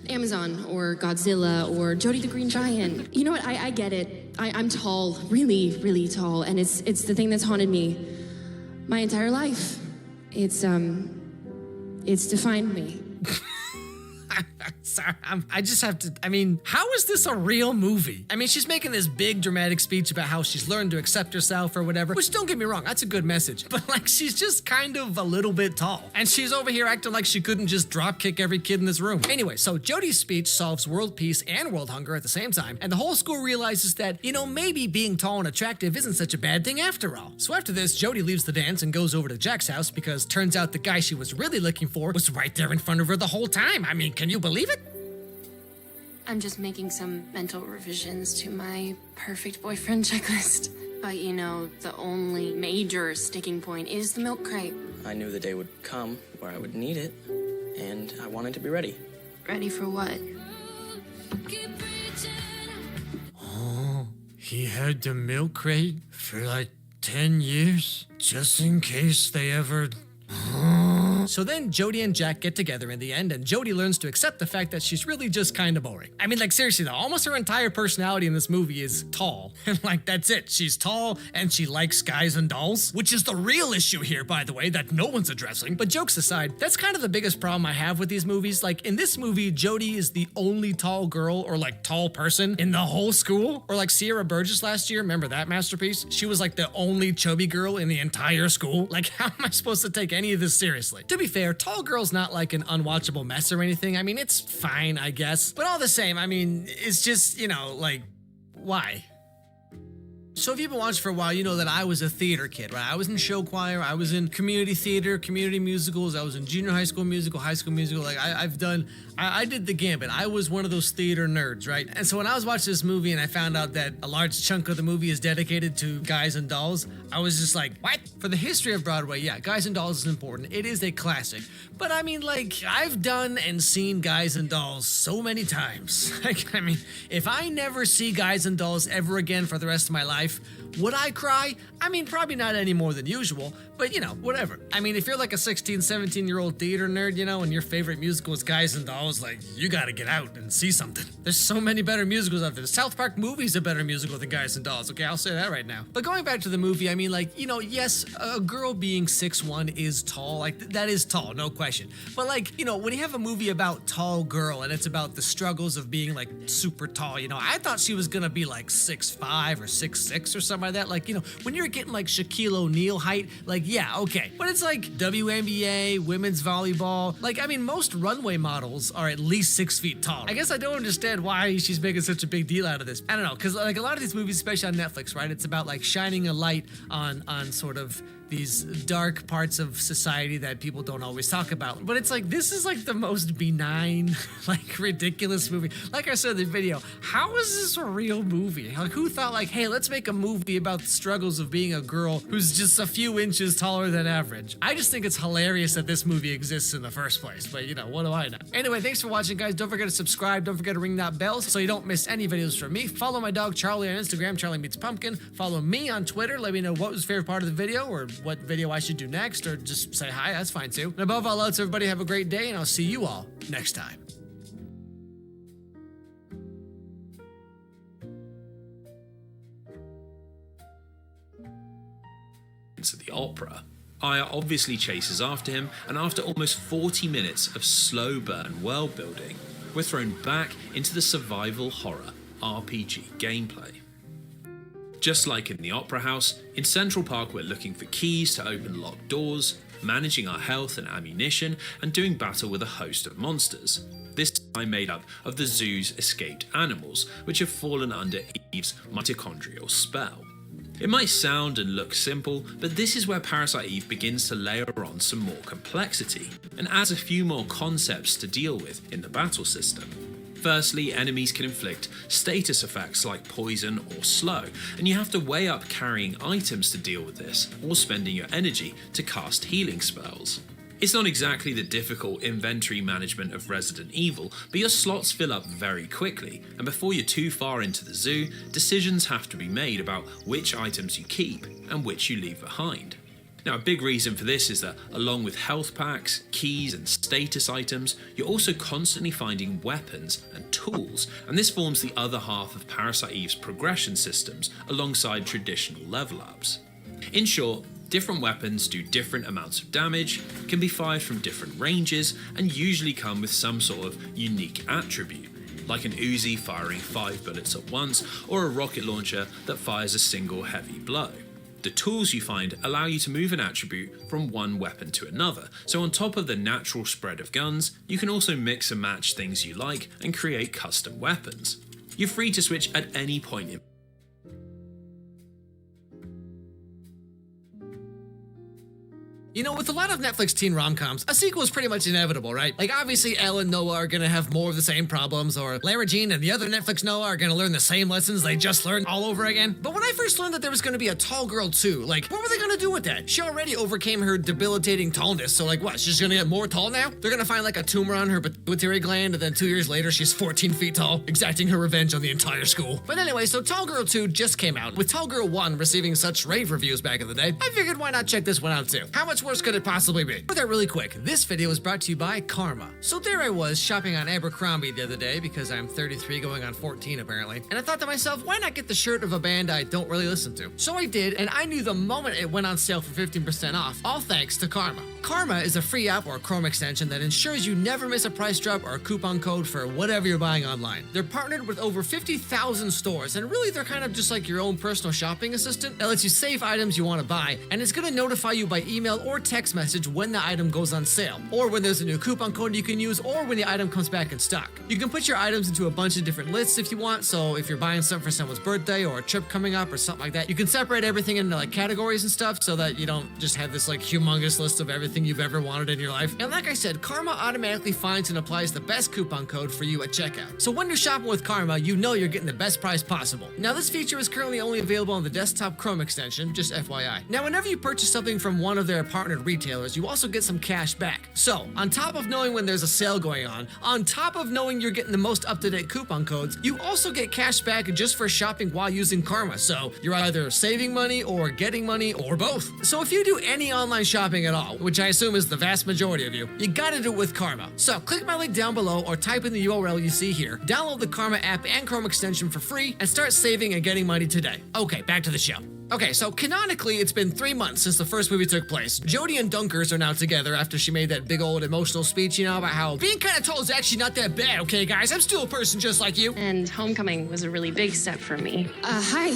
Amazon or Godzilla or Jodie the Green Giant. You know what, I get it. I'm tall, really, really tall, and it's the thing that's haunted me my entire life. It's defined me. Sorry, I just have to, how is this a real movie? She's making this big dramatic speech about how she's learned to accept herself or whatever, which don't get me wrong, that's a good message, but she's just kind of a little bit tall. And she's over here acting like she couldn't just drop kick every kid in this room. Anyway, so Jodie's speech solves world peace and world hunger at the same time, and the whole school realizes that, maybe being tall and attractive isn't such a bad thing after all. So after this, Jodie leaves the dance and goes over to Jack's house because turns out the guy she was really looking for was right there in front of her the whole time. Can you believe it? I'm just making some mental revisions to my perfect boyfriend checklist. But the only major sticking point is the milk crate. I knew the day would come where I would need it, and I wanted to be ready. Ready for what? Oh, he had the milk crate for 10 years, just in case they ever... So then Jodie and Jack get together in the end, and Jodie learns to accept the fact that she's really just kind of boring. Seriously though, almost her entire personality in this movie is tall. And that's it. She's tall, and she likes guys and dolls, which is the real issue here, by the way, that no one's addressing. But jokes aside, that's kind of the biggest problem I have with these movies. In this movie, Jodie is the only tall girl or tall person in the whole school. Or Sierra Burgess last year, remember that masterpiece? She was the only chubby girl in the entire school. How am I supposed to take any of this seriously? To be fair, Tall Girl's not an unwatchable mess or anything. It's fine, I guess. But all the same, it's just, why? So if you've been watching for a while, you know that I was a theater kid, right? I was in show choir, I was in community theater, community musicals, I was in junior high school musical, high school musical. I did the gambit. I was one of those theater nerds, right? And so when I was watching this movie and I found out that a large chunk of the movie is dedicated to guys and dolls, I was just like, what? For the history of Broadway, yeah, Guys and Dolls is important. It is a classic. But I've done and seen Guys and Dolls so many times. If I never see Guys and Dolls ever again for the rest of my life, would I cry? Probably not any more than usual, but whatever. If you're a 16, 17-year-old theater nerd, and your favorite musical is Guys and Dolls, you gotta get out and see something. There's so many better musicals out there. The South Park movie's a better musical than Guys and Dolls, okay? I'll say that right now. But going back to the movie, yes, a girl being 6'1" is tall. That is tall, no question. But when you have a movie about tall girl and it's about the struggles of being super tall, I thought she was gonna be 6'5" or 6'6" or something like that. When you're getting Shaquille O'Neal height, yeah, okay. But it's WNBA, women's volleyball. Most runway models are at least 6 feet tall. I guess I don't understand why she's making such a big deal out of this. I don't know, because a lot of these movies, especially on Netflix, right? It's about shining a light on sort of these dark parts of society that people don't always talk about. But it's this is the most benign, ridiculous movie. Like I said in the video, how is this a real movie? Who thought hey, let's make a movie about the struggles of being a girl who's just a few inches taller than average? I just think it's hilarious that this movie exists in the first place, but what do I know? Anyway, thanks for watching, guys. Don't forget to subscribe. Don't forget to ring that bell so you don't miss any videos from me. Follow my dog Charlie on Instagram, Charlie Meets Pumpkin. Follow me on Twitter. Let me know what was your favorite part of the video or what video I should do next, or just say hi, that's fine too. And above all else, everybody have a great day, and I'll see you all next time. To the opera. Aya obviously chases after him, and after almost 40 minutes of slow burn world building, we're thrown back into the survival horror RPG gameplay. Just like in the Opera House, in Central Park we're looking for keys to open locked doors, managing our health and ammunition, and doing battle with a host of monsters. This time made up of the zoo's escaped animals, which have fallen under Eve's mitochondrial spell. It might sound and look simple, but this is where Parasite Eve begins to layer on some more complexity, and adds a few more concepts to deal with in the battle system. Firstly, enemies can inflict status effects like poison or slow, and you have to weigh up carrying items to deal with this, or spending your energy to cast healing spells. It's not exactly the difficult inventory management of Resident Evil, but your slots fill up very quickly, and before you're too far into the zoo, decisions have to be made about which items you keep and which you leave behind. Now, a big reason for this is that along with health packs, keys and status items, you're also constantly finding weapons and tools, and this forms the other half of Parasite Eve's progression systems alongside traditional level ups. In short, different weapons do different amounts of damage, can be fired from different ranges, and usually come with some sort of unique attribute, like an Uzi firing 5 bullets at once, or a rocket launcher that fires a single heavy blow. The tools you find allow you to move an attribute from one weapon to another, so on top of the natural spread of guns, you can also mix and match things you like and create custom weapons. You're free to switch at any point in. You know, with a lot of Netflix teen rom-coms, a sequel is pretty much inevitable, right? Like, obviously, Elle and Noah are gonna have more of the same problems, or Lara Jean and the other Netflix Noah are gonna learn the same lessons they just learned all over again. But when I first learned that there was gonna be a tall girl too, like, what were they gonna do with that? She already overcame her debilitating tallness, so like, what, she's gonna get more tall now? They're gonna find like a tumor on her pituitary gland, and then 2 years later, she's 14 feet tall, exacting her revenge on the entire school. But anyway, so Tall Girl 2 just came out, with Tall Girl 1 receiving such rave reviews back in the day. I figured why not check this one out too? How much worse could it possibly be? But that really quick, this video is brought to you by Karma. So there I was shopping on Abercrombie the other day because I'm 33 going on 14 apparently. And I thought to myself, why not get the shirt of a band I don't really listen to? So I did, and I knew the moment it went on sale for 15% off, all thanks to Karma. Karma is a free app or Chrome extension that ensures you never miss a price drop or a coupon code for whatever you're buying online. They're partnered with over 50,000 stores, and really they're kind of just like your own personal shopping assistant that lets you save items you want to buy, and it's going to notify you by email or text message when the item goes on sale, or when there's a new coupon code you can use, or when the item comes back in stock. You can put your items into a bunch of different lists if you want, so if you're buying something for someone's birthday or a trip coming up or something like that, you can separate everything into like categories and stuff so that you don't just have this like humongous list of everything you've ever wanted in your life. And like I said, Karma automatically finds and applies the best coupon code for you at checkout. So when you're shopping with Karma, you know you're getting the best price possible. Now this feature is currently only available on the desktop Chrome extension, just FYI. Now whenever you purchase something from one of their partnered retailers, you also get some cash back. So on top of knowing when there's a sale going on top of knowing you're getting the most up-to-date coupon codes, you also get cash back just for shopping while using Karma. So you're either saving money or getting money or both. So if you do any online shopping at all, which I assume is the vast majority of you gotta do it with Karma. So click my link down below or type in the URL you see here, download the Karma app and Chrome extension for free, and start saving and getting money today. Okay, back to the show. Okay, so canonically, it's been 3 months since the first movie took place. Jodie and Dunkers are now together after she made that big old emotional speech, you know, about how being kind of tall is actually not that bad, okay, guys? I'm still a person just like you. And homecoming was a really big step for me. Hi,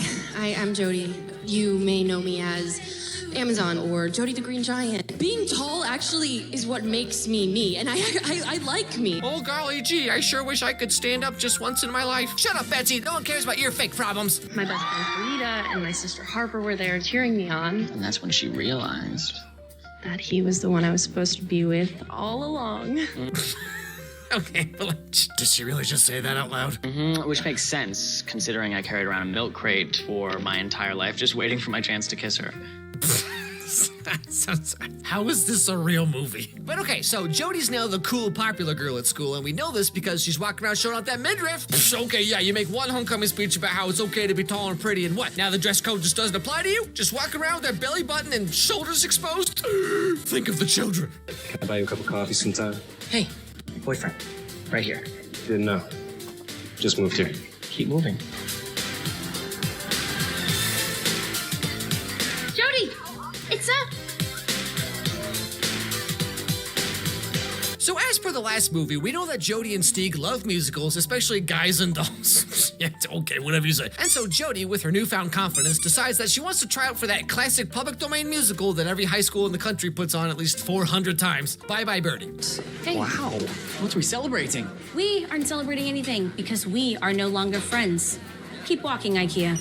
I'm Jodie. You may know me as Amazon or Jodie the Green Giant. Being tall actually is what makes me me, and I like me. Oh golly gee, I sure wish I could stand up just once in my life. Shut up, Betsy. No one cares about your fake problems. My best friend Rita and my sister Harper were there cheering me on. And that's when she realized that he was the one I was supposed to be with all along. Okay, but did she really just say that out loud? Mm-hmm, which makes sense, considering I carried around a milk crate for my entire life, just waiting for my chance to kiss her. How is this a real movie? But okay, so Jodie's now the cool, popular girl at school, and we know this because she's walking around showing off that midriff. Okay, yeah, you make one homecoming speech about how it's okay to be tall and pretty, and what? Now the dress code just doesn't apply to you? Just walking around with that belly button and shoulders exposed? Think of the children. Can I buy you a cup of coffee sometime? Hey, boyfriend, right here. Didn't know. Just moved here. Keep moving. Jodie, it's up. So as per the last movie, we know that Jodie and Stieg love musicals, especially Guys and Dolls. Yeah, okay, whatever you say. And so Jodie, with her newfound confidence, decides that she wants to try out for that classic public domain musical that every high school in the country puts on at least 400 times. Bye Bye Birdie. Hey. Wow, what are we celebrating? We aren't celebrating anything because we are no longer friends. Keep walking, IKEA.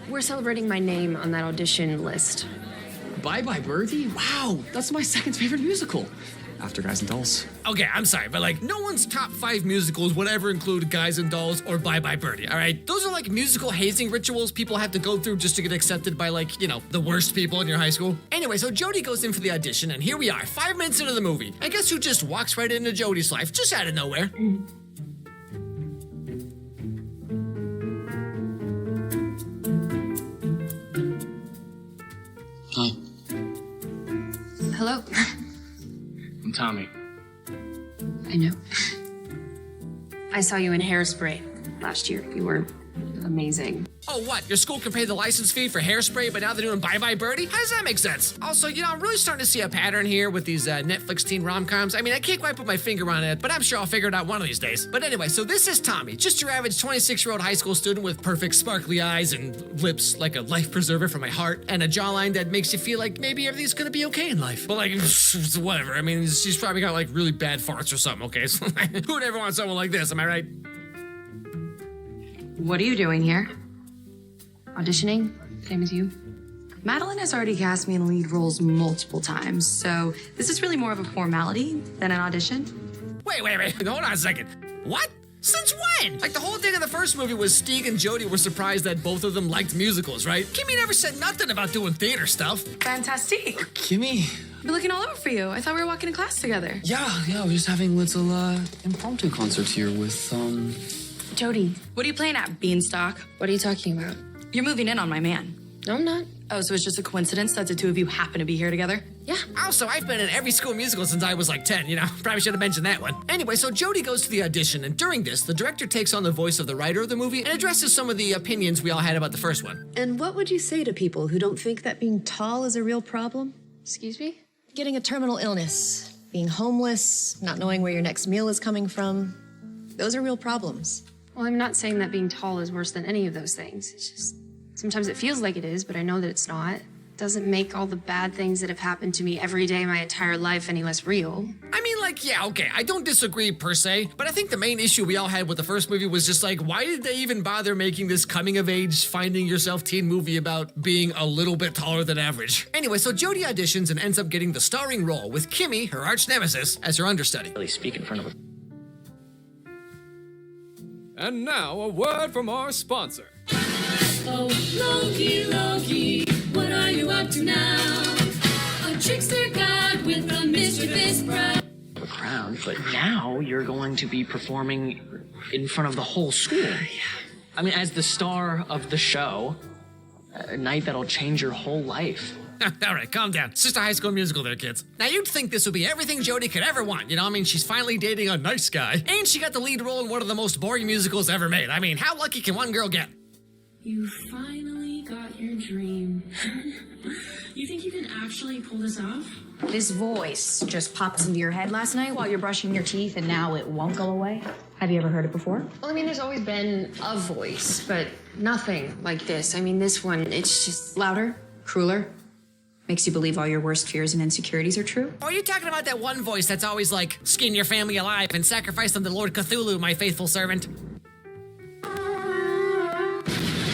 We're celebrating my name on that audition list. Bye Bye Birdie? Wow, that's my second favorite musical. after Guys and Dolls. Okay, I'm sorry, but like, no one's top 5 musicals would ever include Guys and Dolls or Bye Bye Birdie, all right? Those are like musical hazing rituals people have to go through just to get accepted by, like, you know, the worst people in your high school. Anyway, so Jody goes in for the audition, and here we are, 5 minutes into the movie. I guess who just walks right into Jody's life, just out of nowhere. Hi. Hello. I'm Tommy. I know. I saw you in Hairspray last year. You were amazing. Oh, what? Your school can pay the license fee for Hairspray, but now they're doing Bye Bye Birdie? How does that make sense? Also, you know, I'm really starting to see a pattern here with these Netflix teen rom-coms. I mean, I can't quite put my finger on it, but I'm sure I'll figure it out one of these days. But anyway, so this is Tommy, just your average 26-year-old high school student with perfect sparkly eyes and lips like a life preserver for my heart, and a jawline that makes you feel like maybe everything's gonna be okay in life. But like, whatever. I mean, she's probably got like really bad farts or something, okay? So who'd ever want someone like this, am I right? What are you doing here? Auditioning? Same as you? Madeline has already cast me in lead roles multiple times, so this is really more of a formality than an audition. Wait, hold on a second. What? Since when? Like, the whole thing of the first movie was Stieg and Jody were surprised that both of them liked musicals, right? Kimmy never said nothing about doing theater stuff. Fantastic. Kimmy? I've been looking all over for you. I thought we were walking to class together. Yeah, we're just having little impromptu concerts here with Jody, what are you playing at, Beanstalk? What are you talking about? You're moving in on my man. No, I'm not. Oh, so it's just a coincidence that the two of you happen to be here together? Yeah. Also, I've been in every school musical since I was like 10, you know? Probably should have mentioned that one. Anyway, so Jody goes to the audition, and during this, the director takes on the voice of the writer of the movie and addresses some of the opinions we all had about the first one. And what would you say to people who don't think that being tall is a real problem? Excuse me? Getting a terminal illness, being homeless, not knowing where your next meal is coming from. Those are real problems. Well, I'm not saying that being tall is worse than any of those things. It's just, sometimes it feels like it is, but I know that it's not. It doesn't make all the bad things that have happened to me every day my entire life any less real. I mean, like, yeah, okay, I don't disagree per se, but I think the main issue we all had with the first movie was just like, why did they even bother making this coming-of-age, finding-yourself teen movie about being a little bit taller than average? Anyway, so Jody auditions and ends up getting the starring role with Kimmy, her arch-nemesis, as her understudy. Really speak in front of her. And now, a word from our sponsor. Oh, Loki, what are you up to now? A trickster god with a mischievous brow. A crowd, but now you're going to be performing in front of the whole school. I mean, as the star of the show, a night that'll change your whole life. All right, calm down. It's just a high school musical there, kids. Now, you'd think this would be everything Jody could ever want, you know? I mean, she's finally dating a nice guy, and she got the lead role in one of the most boring musicals ever made. I mean, how lucky can one girl get? You finally got your dream. You think you can actually pull this off? This voice just popped into your head last night while you're brushing your teeth, and now it won't go away? Have you ever heard it before? Well, I mean, there's always been a voice, but nothing like this. I mean, this one, it's just louder, crueler. Makes you believe all your worst fears and insecurities are true? Or are you talking about that one voice that's always like, skin your family alive and sacrifice them to Lord Cthulhu, my faithful servant?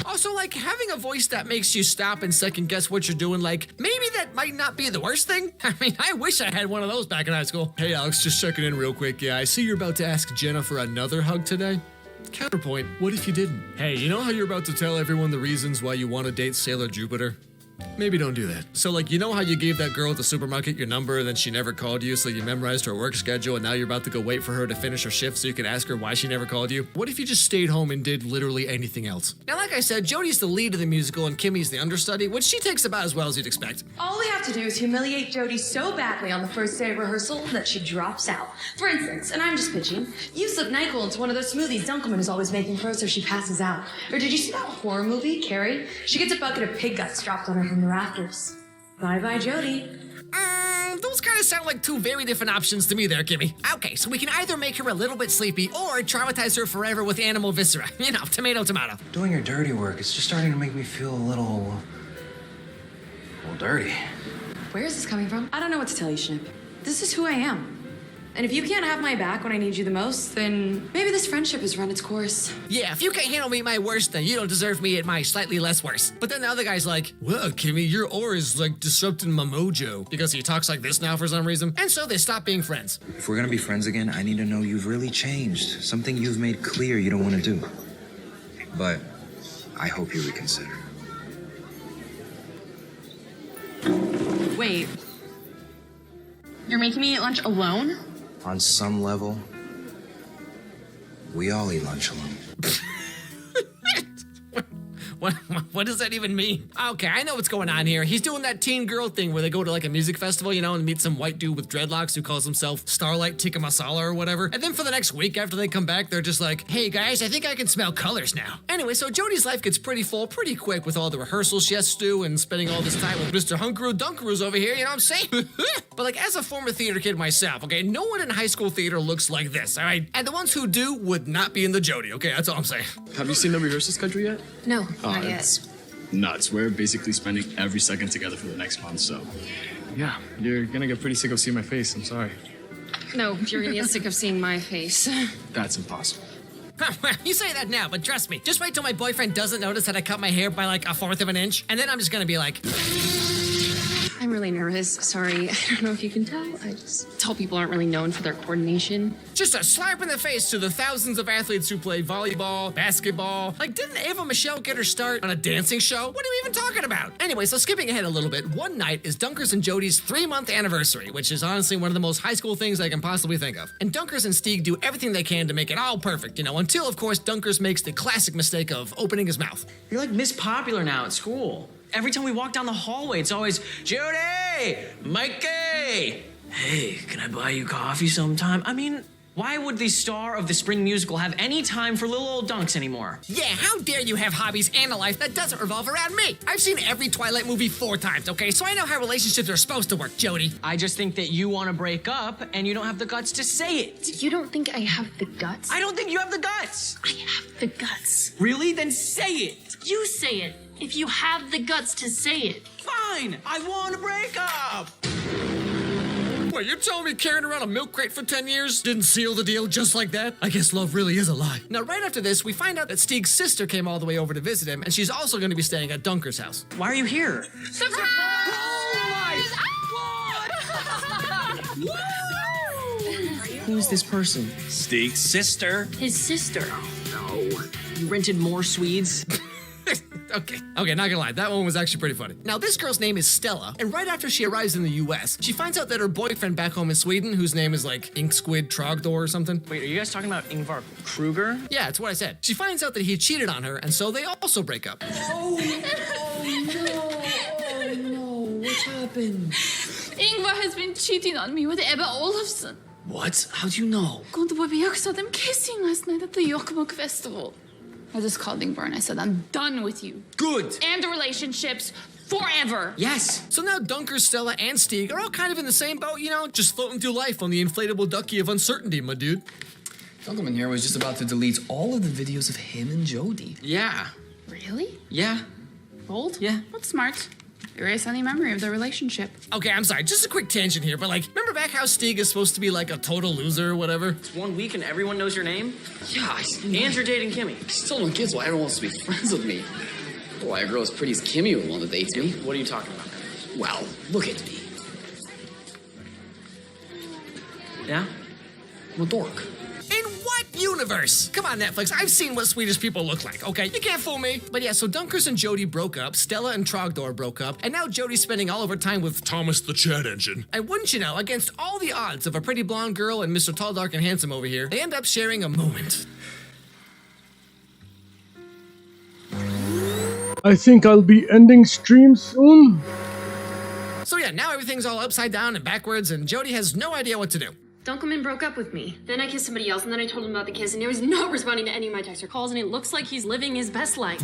Also, like, having a voice that makes you stop and second guess what you're doing, like, maybe that might not be the worst thing. I mean, I wish I had one of those back in high school. Hey, Alex, just checking in real quick. Yeah, I see you're about to ask Jenna for another hug today. Counterpoint, what if you didn't? Hey, you know how you're about to tell everyone the reasons why you want to date Sailor Jupiter? Maybe don't do that. So, like, you know how you gave that girl at the supermarket your number and then she never called you, so you memorized her work schedule and now you're about to go wait for her to finish her shift so you can ask her why she never called you? What if you just stayed home and did literally anything else? Now, like I said, Jody's the lead of the musical and Kimmy's the understudy, which she takes about as well as you'd expect. All we have to do is humiliate Jody so badly on the first day of rehearsal that she drops out. For instance, and I'm just pitching, you slip NyQuil into one of those smoothies Dunkelman is always making for her so she passes out. Or did you see that horror movie, Carrie? She gets a bucket of pig guts dropped on her from the rafters. Bye-bye, Jody. Those kind of sound like two very different options to me there, Kimmy. Okay, so we can either make her a little bit sleepy or traumatize her forever with animal viscera. You know, tomato, tomato. Doing your dirty work, it's just starting to make me feel a little dirty. Where is this coming from? I don't know what to tell you, Schnipp. This is who I am. And if you can't have my back when I need you the most, then maybe this friendship has run its course. Yeah, if you can't handle me at my worst, then you don't deserve me at my slightly less worst. But then the other guy's like, well, Kimmy, your aura is like disrupting my mojo. Because he talks like this now for some reason. And so they stop being friends. If we're gonna be friends again, I need to know you've really changed. Something you've made clear you don't want to do. But I hope you reconsider. Wait. You're making me eat lunch alone? On some level, we all eat lunch alone. What does that even mean? Okay, I know what's going on here. He's doing that teen girl thing where they go to like a music festival, you know, and meet some white dude with dreadlocks who calls himself Starlight Tikka Masala or whatever. And then for the next week after they come back, they're just like, hey guys, I think I can smell colors now. Anyway, so Jodie's life gets pretty full pretty quick with all the rehearsals she has to do and spending all this time with Mr. Hunkaroo Dunkaroos over here, you know what I'm saying? But like as a former theater kid myself, okay, no one in high school theater looks like this, all right? And the ones who do would not be in the Jodie, okay? That's all I'm saying. Have you seen the rehearsal schedule yet? No, not it's yet. Nuts. We're basically spending every second together for the next month, so yeah, you're gonna get pretty sick of seeing my face. I'm sorry. No, you're gonna get sick of seeing my face. That's impossible. You say that now, but trust me, just wait till my boyfriend doesn't notice that I cut my hair by like 1/4 of an inch, and then I'm just gonna be like, I'm really nervous. Sorry. I don't know if you can tell. I just tell people aren't really known for their coordination. just a slap in the face to the thousands of athletes who play volleyball, basketball. Like, didn't Ava Michelle get her start on a dancing show? What are we even talking about? Anyway, so skipping ahead a little bit, one night is Dunkers and Jodie's 3-month anniversary, which is honestly one of the most high school things I can possibly think of. And Dunkers and Stieg do everything they can to make it all perfect, you know, until, of course, Dunkers makes the classic mistake of opening his mouth. You're like Miss Popular now at school. Every time we walk down the hallway, it's always, Jodie! Mikey! Hey, can I buy you coffee sometime? I mean, why would the star of the spring musical have any time for little old dunks anymore? Yeah, how dare you have hobbies and a life that doesn't revolve around me? I've seen every Twilight movie 4 times, okay? So I know how relationships are supposed to work, Jodie. I just think that you want to break up and you don't have the guts to say it. You don't think I have the guts? I don't think you have the guts. I have the guts. Really? Then say it. You say it. If you have the guts to say it. Fine. I want to break up. What, you're telling me carrying around a milk crate for 10 years didn't seal the deal just like that? I guess love really is a lie. Now, right after this, we find out that Stieg's sister came all the way over to visit him, and she's also going to be staying at Dunker's house. Why are you here? Surprise! Who's this person? Stieg's sister. His sister. No. You rented more Swedes? Okay, not gonna lie, that one was actually pretty funny. Now, this girl's name is Stella, and right after she arrives in the US, she finds out that her boyfriend back home in Sweden, whose name is like Ink Squid Trogdor or something. Wait, are you guys talking about Ingvar Kruger? Yeah, that's what I said. She finds out that he cheated on her, and so they also break up. Oh no, what happened? Ingvar has been cheating on me with Ebba Olofsson. What? How do you know? I saw them kissing last night at the Jokkmokk festival. I just called Ingvar and I said, I'm done with you. Good. And the relationships forever. Yes. So now Dunker, Stella, and Stieg are all kind of in the same boat, you know, just floating through life on the inflatable ducky of uncertainty, my dude. Gentleman here was just about to delete all of the videos of him and Jodie. Yeah. Really? Yeah. Bold? Yeah. That's smart. Erase any memory of their relationship. Okay, I'm sorry, just a quick tangent here, but like, remember back how Stieg is supposed to be like a total loser or whatever? It's 1 week and everyone knows your name? Yeah, And you're dating Kimmy. I still don't get why everyone wants to be friends with me. Why a girl as pretty as Kimmy would want to date me. What are you talking about? Well, look at me. Yeah? I'm a dork. In what universe? Come on, Netflix, I've seen what Swedish people look like, okay? You can't fool me. But yeah, so Dunkers and Jodie broke up, Stella and Trogdor broke up, and now Jodie's spending all of her time with Thomas the Chat Engine. And wouldn't you know, against all the odds of a pretty blonde girl and Mr. Tall, Dark, and Handsome over here, they end up sharing a moment. I think I'll be ending stream soon. So yeah, now everything's all upside down and backwards, and Jodie has no idea what to do. Dunkelman broke up with me. Then I kissed somebody else, and then I told him about the kiss, and he was not responding to any of my texts or calls, and it looks like he's living his best life.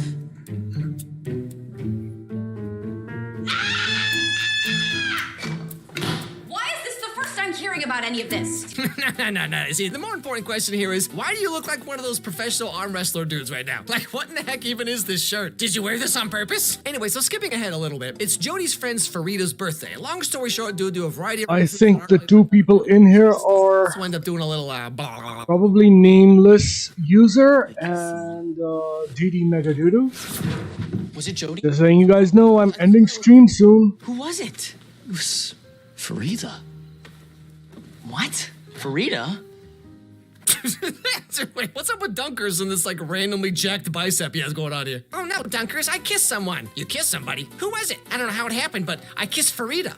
Why is this the first I'm hearing worry about any of this. No. See, the more important question here is, why do you look like one of those professional arm wrestler dudes right now? Like, what in the heck even is this shirt? Did you wear this on purpose? Anyway, so skipping ahead a little bit, it's Jodie's friend's Farida's birthday. Long story short, due to a variety of I think the two people in here are so end up doing a little blah. probably nameless user and DD Megadoodoo. Was it Jodie? Just letting you guys know I'm ending stream soon. Who was it? It was Farida. What? Farida? Wait, what's up with Dunkers and this like randomly jacked bicep he has going on here? Oh no, Dunkers, I kissed someone. You kissed somebody? Who was it? I don't know how it happened, but I kissed Farida.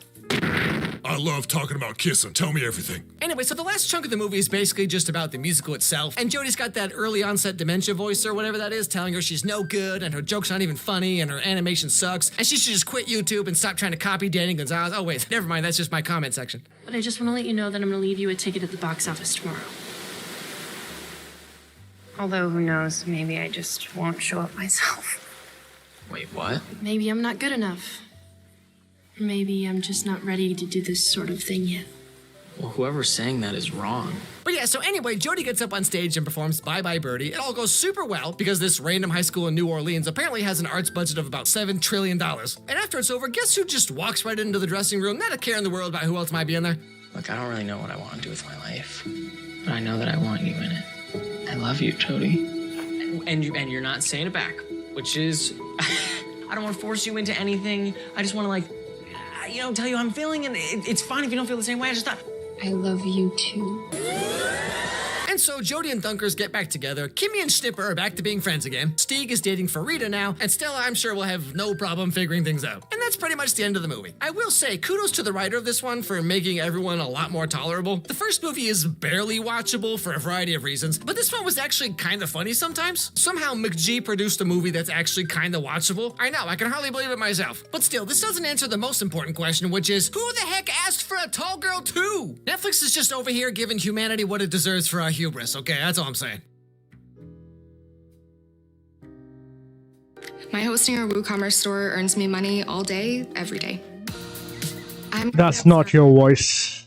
I love talking about kissing. Tell me everything. Anyway, so the last chunk of the movie is basically just about the musical itself, and Jodie's got that early onset dementia voice or whatever that is, telling her she's no good, and her jokes aren't even funny, and her animation sucks, and she should just quit YouTube and stop trying to copy Danny Gonzalez. Oh wait, never mind, that's just my comment section. But I just want to let you know that I'm going to leave you a ticket at the box office tomorrow. Although, who knows, maybe I just won't show up myself. Wait, what? Maybe I'm not good enough. Maybe I'm just not ready to do this sort of thing yet. Well, whoever's saying that is wrong. But yeah, so anyway, Jodie gets up on stage and performs Bye Bye Birdie. It all goes super well because this random high school in New Orleans apparently has an arts budget of about $7 trillion. And after it's over, guess who just walks right into the dressing room, not a care in the world about who else might be in there? Look, I don't really know what I want to do with my life, but I know that I want you in it. I love you, Jodie. And you're not saying it back, which is, I don't want to force you into anything. I just want to tell you how I'm feeling, and it's fine if you don't feel the same way. I just thought. I love you too. And so Jodie and Dunkers get back together. Kimmy and Snipper are back to being friends again. Stieg is dating Farida now, and Stella, I'm sure, will have no problem figuring things out. And that's pretty much the end of the movie. I will say, kudos to the writer of this one for making everyone a lot more tolerable. The first movie is barely watchable for a variety of reasons, but this one was actually kind of funny sometimes. Somehow McG produced a movie that's actually kind of watchable. I know, I can hardly believe it myself. But still, this doesn't answer the most important question, which is, who the heck asked for a Tall Girl 2? Netflix is just over here giving humanity what it deserves for our hubris, okay? That's all I'm saying. My hosting a WooCommerce store earns me money all day, every day. That's not your voice.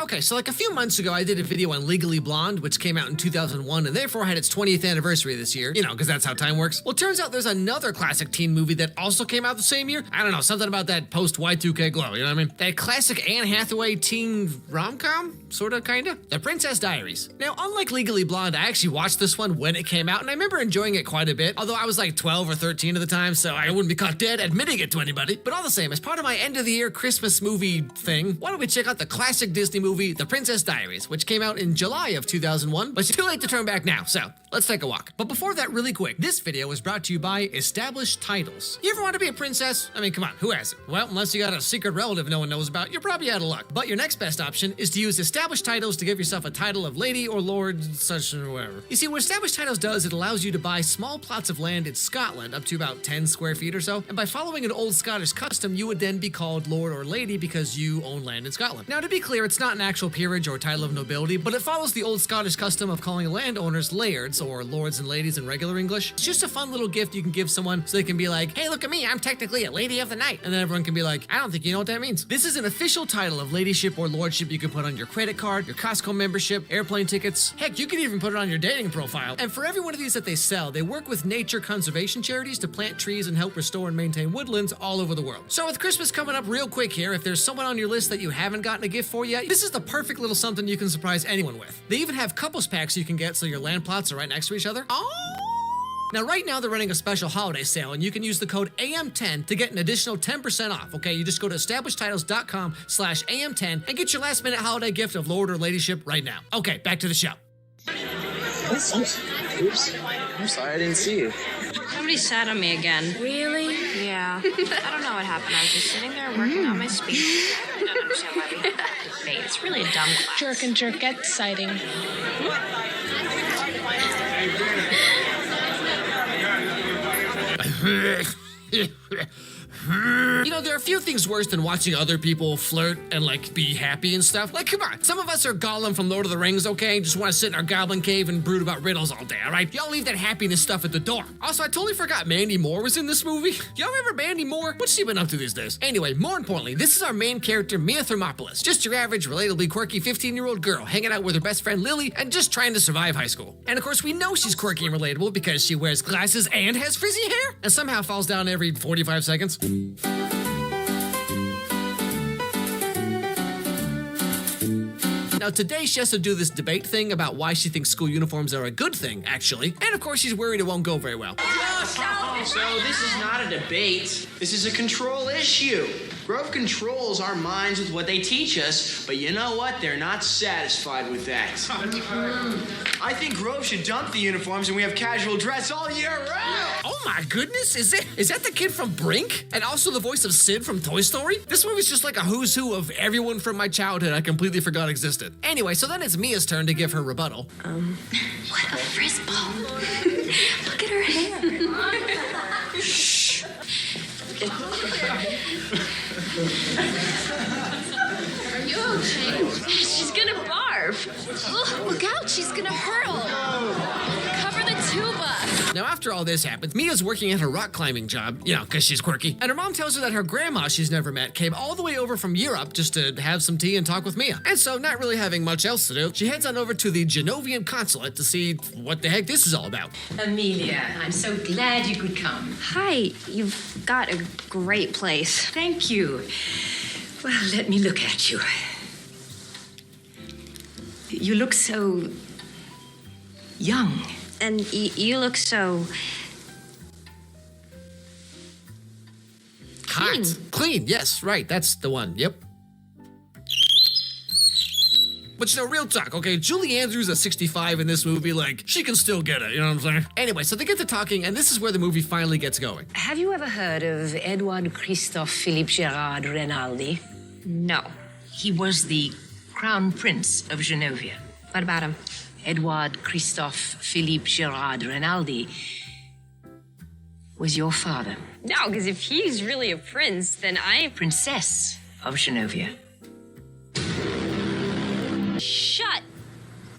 Okay, so like a few months ago, I did a video on Legally Blonde, which came out in 2001 and therefore had its 20th anniversary this year. You know, because that's how time works. Well, turns out there's another classic teen movie that also came out the same year. I don't know, something about that post-Y2K glow, you know what I mean? That classic Anne Hathaway teen rom-com? Sorta, kinda? The Princess Diaries. Now, unlike Legally Blonde, I actually watched this one when it came out, and I remember enjoying it quite a bit, although I was like 12 or 13 at the time, so I wouldn't be caught dead admitting it to anybody. But all the same, as part of my end-of-the-year Christmas movie thing, why don't we check out the classic Disney movie, The Princess Diaries, which came out in July of 2001, but it's too late to turn back now, so let's take a walk. But before that, really quick, this video is brought to you by Established Titles. You ever want to be a princess? I mean, come on, who hasn't? Well, unless you got a secret relative no one knows about, you're probably out of luck. But your next best option is to use Established Titles to give yourself a title of lady or lord, such and whatever. You see, what Established Titles does, it allows you to buy small plots of land in Scotland, up to about 10 square feet or so, and by following an old Scottish custom, you would then be called lord or lady because you own land in Scotland. Now, to be clear, it's not an actual peerage or title of nobility, but it follows the old Scottish custom of calling landowners lairds, or lords and ladies in regular English. It's just a fun little gift you can give someone so they can be like, hey, look at me, I'm technically a lady of the night. And then everyone can be like, I don't think you know what that means. This is an official title of ladyship or lordship you can put on your credit card, your Costco membership, airplane tickets. Heck, you can even put it on your dating profile. And for every one of these that they sell, they work with nature conservation charities to plant trees and help restore and maintain woodlands all over the world. So with Christmas coming up real quick here, if there's someone on your list that you haven't gotten a gift for yet, this is the perfect little something you can surprise anyone with. They even have couples packs you can get so your land plots are right next to each other. Now, right now, they're running a special holiday sale, and you can use the code AM10 to get an additional 10% off, okay? You just go to establishedtitles.com/AM10 and get your last-minute holiday gift of lord or ladyship right now. Okay, back to the show. Oops. I'm sorry, I didn't see you. Somebody sat on me again. Really? Yeah. I don't know what happened. I was just sitting there working on my speech. I don't understand why we had that debate. It's really a dumb class. Jerk and jerkette sighting. You know, there are a few things worse than watching other people flirt and, like, be happy and stuff. Like, come on. Some of us are Gollum from Lord of the Rings, okay? Just want to sit in our goblin cave and brood about riddles all day, all right? Y'all leave that happiness stuff at the door. Also, I totally forgot Mandy Moore was in this movie. Y'all remember Mandy Moore? What's she been up to these days? Anyway, more importantly, this is our main character, Mia Thermopolis. Just your average, relatably quirky 15-year-old girl hanging out with her best friend Lily and just trying to survive high school. And of course, we know she's quirky and relatable because she wears glasses and has frizzy hair and somehow falls down every 45 seconds. Now today she has to do this debate thing about why she thinks school uniforms are a good thing, actually. And of course she's worried it won't go very well. So this is not a debate. This is a control issue. Grove controls our minds with what they teach us, but you know what? They're not satisfied with that. I think Grove should dump the uniforms and we have casual dress all year round. Oh my goodness, is that the kid from Brink? And also the voice of Sid from Toy Story? This movie's just like a who's who of everyone from my childhood I completely forgot existed. Anyway, so then it's Mia's turn to give her rebuttal. What a frisball. Look at her hair. Shh. Are you okay? She's gonna barf. Oh, look out, she's gonna hurl. Cover the tuba. Now, after all this happens, Mia's working at her rock climbing job, you know, because she's quirky. And her mom tells her that her grandma she's never met came all the way over from Europe just to have some tea and talk with Mia. And so, not really having much else to do, she heads on over to the Genovian consulate to see what the heck this is all about. Amelia, I'm so glad you could come. Hi, you've got a great place. Thank you. Well, let me look at you. You look so young. And you look so... Hot. Clean, yes, right, that's the one, yep. But you know, real talk, okay? Julie Andrews at 65 in this movie, like, she can still get it, you know what I'm saying? Anyway, so they get to talking, and this is where the movie finally gets going. Have you ever heard of Edouard Christophe Philippe Gerard Rinaldi? No. He was the Crown Prince of Genovia. What about him? Edouard Christophe Philippe Gerard Rinaldi was your father. No, because if he's really a prince, then Princess of Genovia. Shut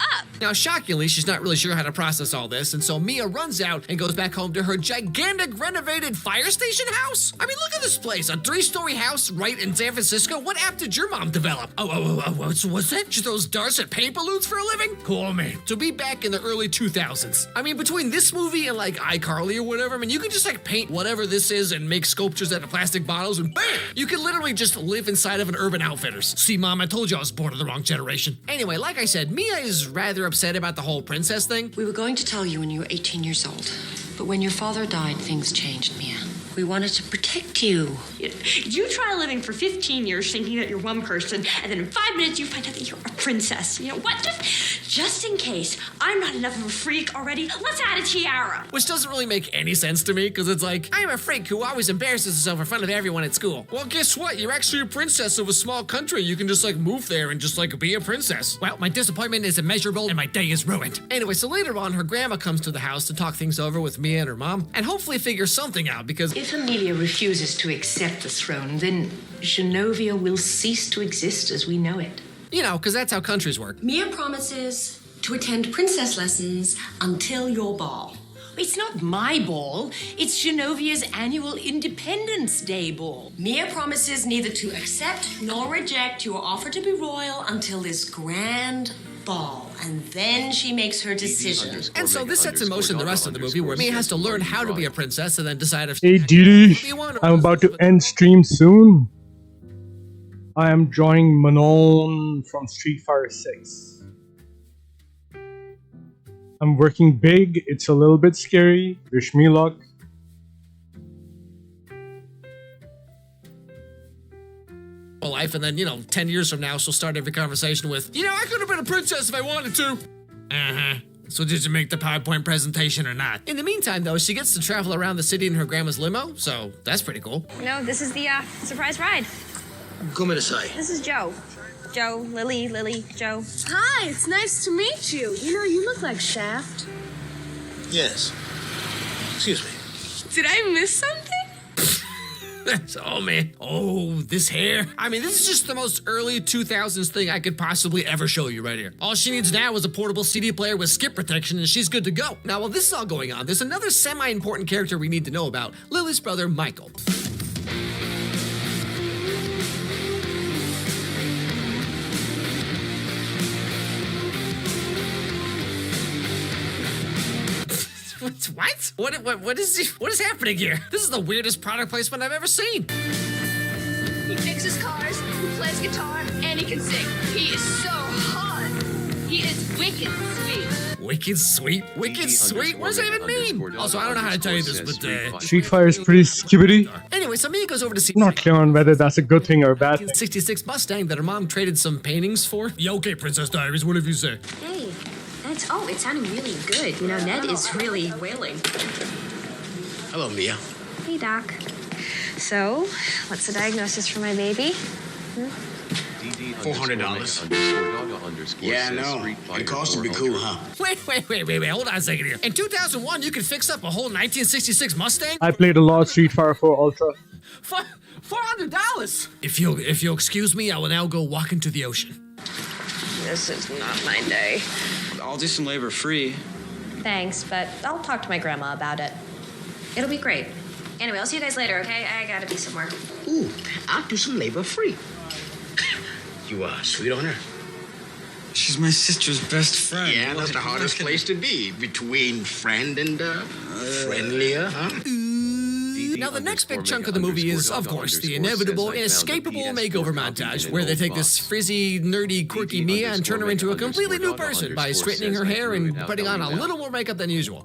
up! Now, shockingly, she's not really sure how to process all this, and so Mia runs out and goes back home to her gigantic renovated fire station house. I mean, look at this place, a 3-story house right in San Francisco. What app did your mom develop? What's that? She throws darts at paint balloons for a living? Cool, man. To be back in the early 2000s. I mean, between this movie and like iCarly or whatever, I mean, you can just like paint whatever this is and make sculptures out of plastic bottles and bam! You can literally just live inside of an Urban Outfitters. See, Mom, I told you I was born of the wrong generation. Anyway, like I said, Mia is rather upset about the whole princess thing. We were going to tell you when you were 18 years old. But when your father died, things changed, Mia. We wanted to protect you. You try living for 15 years thinking that you're one person, and then in 5 minutes you find out that you're a princess. You know what? Just in case I'm not enough of a freak already, let's add a tiara. Which doesn't really make any sense to me, because it's like, I'm a freak who always embarrasses herself in front of everyone at school. Well, guess what? You're actually a princess of a small country. You can just like move there and just like be a princess. Well, my disappointment is immeasurable and my day is ruined. Anyway, so later on, her grandma comes to the house to talk things over with Mia and her mom, and hopefully figure something out, because if Amelia refuses to accept the throne, then Genovia will cease to exist as we know it. You know, because that's how countries work. Mia promises to attend princess lessons until your ball. It's not my ball. It's Genovia's annual Independence Day ball. Mia promises neither to accept nor reject your offer to be royal until this grand ball, and then she makes her decision. And so this sets in motion the rest of the movie, where Mia has to learn how to be a princess and then decide if Hey Didi, I'm about to end stream soon. I am drawing Manon from Street Fighter 6. I'm working big, it's a little bit scary, wish me luck. life, and then, you know, 10 years from now, she'll start every conversation with, you know, I could have been a princess if I wanted to. So did you make the PowerPoint presentation or not? In the meantime, though, she gets to travel around the city in her grandma's limo, so that's pretty cool. No, this is the surprise ride. Come inside. This is Joe. Joe, Lily, Joe. Hi, it's nice to meet you. You know, you look like Shaft. Yes. Excuse me. Did I miss something? Oh man, oh, this hair. I mean, this is just the most early 2000s thing I could possibly ever show you right here. All she needs now is a portable CD player with skip protection and she's good to go. Now, while this is all going on, there's another semi-important character we need to know about, Lily's brother, Michael. What is happening here? This is the weirdest product placement I've ever seen. He fixes cars, he plays guitar, and he can sing. He is so hot. He is wicked sweet. Wicked sweet? Wicked sweet? What does that even mean? Also, I don't know how to tell you this, but Street Fighter is pretty skibbity. Anyway, so Mia goes over to see Not clear on whether that's a good thing or a bad thing. 1966 Mustang that her mom traded some paintings for. Yeah, okay, Princess Diaries, whatever you say. Hey, it's sounding really good. You know, Ned is really wailing. Hello, Mia. Hey, Doc. So, what's the diagnosis for my baby? $400. Yeah, I know. It costs to be cool, huh? Wait, hold on a second here. In 2001, you could fix up a whole 1966 Mustang? I played a lot of Street Fighter 4 Ultra. $400? If you'll excuse me, I will now go walk into the ocean. This is not my day. I'll do some labor free. Thanks, but I'll talk to my grandma about it. It'll be great. Anyway, I'll see you guys later, okay? I gotta be somewhere. Ooh, I'll do some labor free. You sweet on her? She's my sister's best friend. Yeah, that's the hardest place to be. Between friend and friendlier, huh? Now, the next big chunk of the movie is, of course, the inevitable, inescapable makeover montage, where they take this frizzy, nerdy, quirky Mia and turn her into a completely new person by straightening her hair and putting on a little more makeup than usual.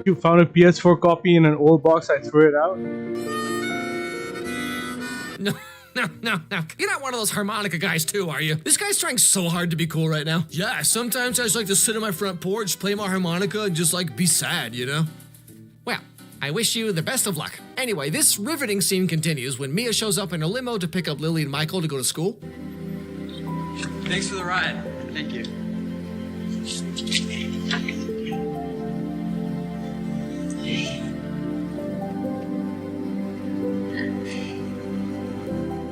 You found a PS4 copy in an old box, I threw it out. No. You're not one of those harmonica guys too, are you? This guy's trying so hard to be cool right now. Yeah, sometimes I just like to sit on my front porch, play my harmonica, and just like be sad, you know? Well, I wish you the best of luck. Anyway, this riveting scene continues when Mia shows up in a limo to pick up Lily and Michael to go to school. Thanks for the ride. Thank you.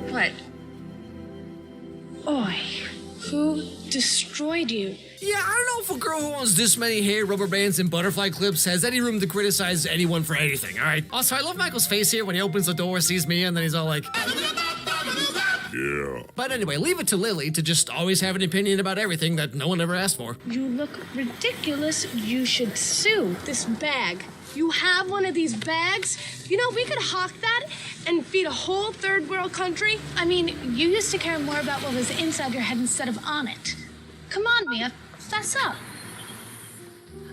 What? Oi, who destroyed you? Yeah, I don't know if a girl who owns this many hair, rubber bands, and butterfly clips has any room to criticize anyone for anything, all right? Also, I love Michael's face here when he opens the door, sees me, and then he's all like... Yeah. But anyway, leave it to Lily to just always have an opinion about everything that no one ever asked for. You look ridiculous. You should sue. This bag. You have one of these bags? You know, we could hawk that and feed a whole third world country. I mean, you used to care more about what was inside your head instead of on it. Come on, Mia, fess up.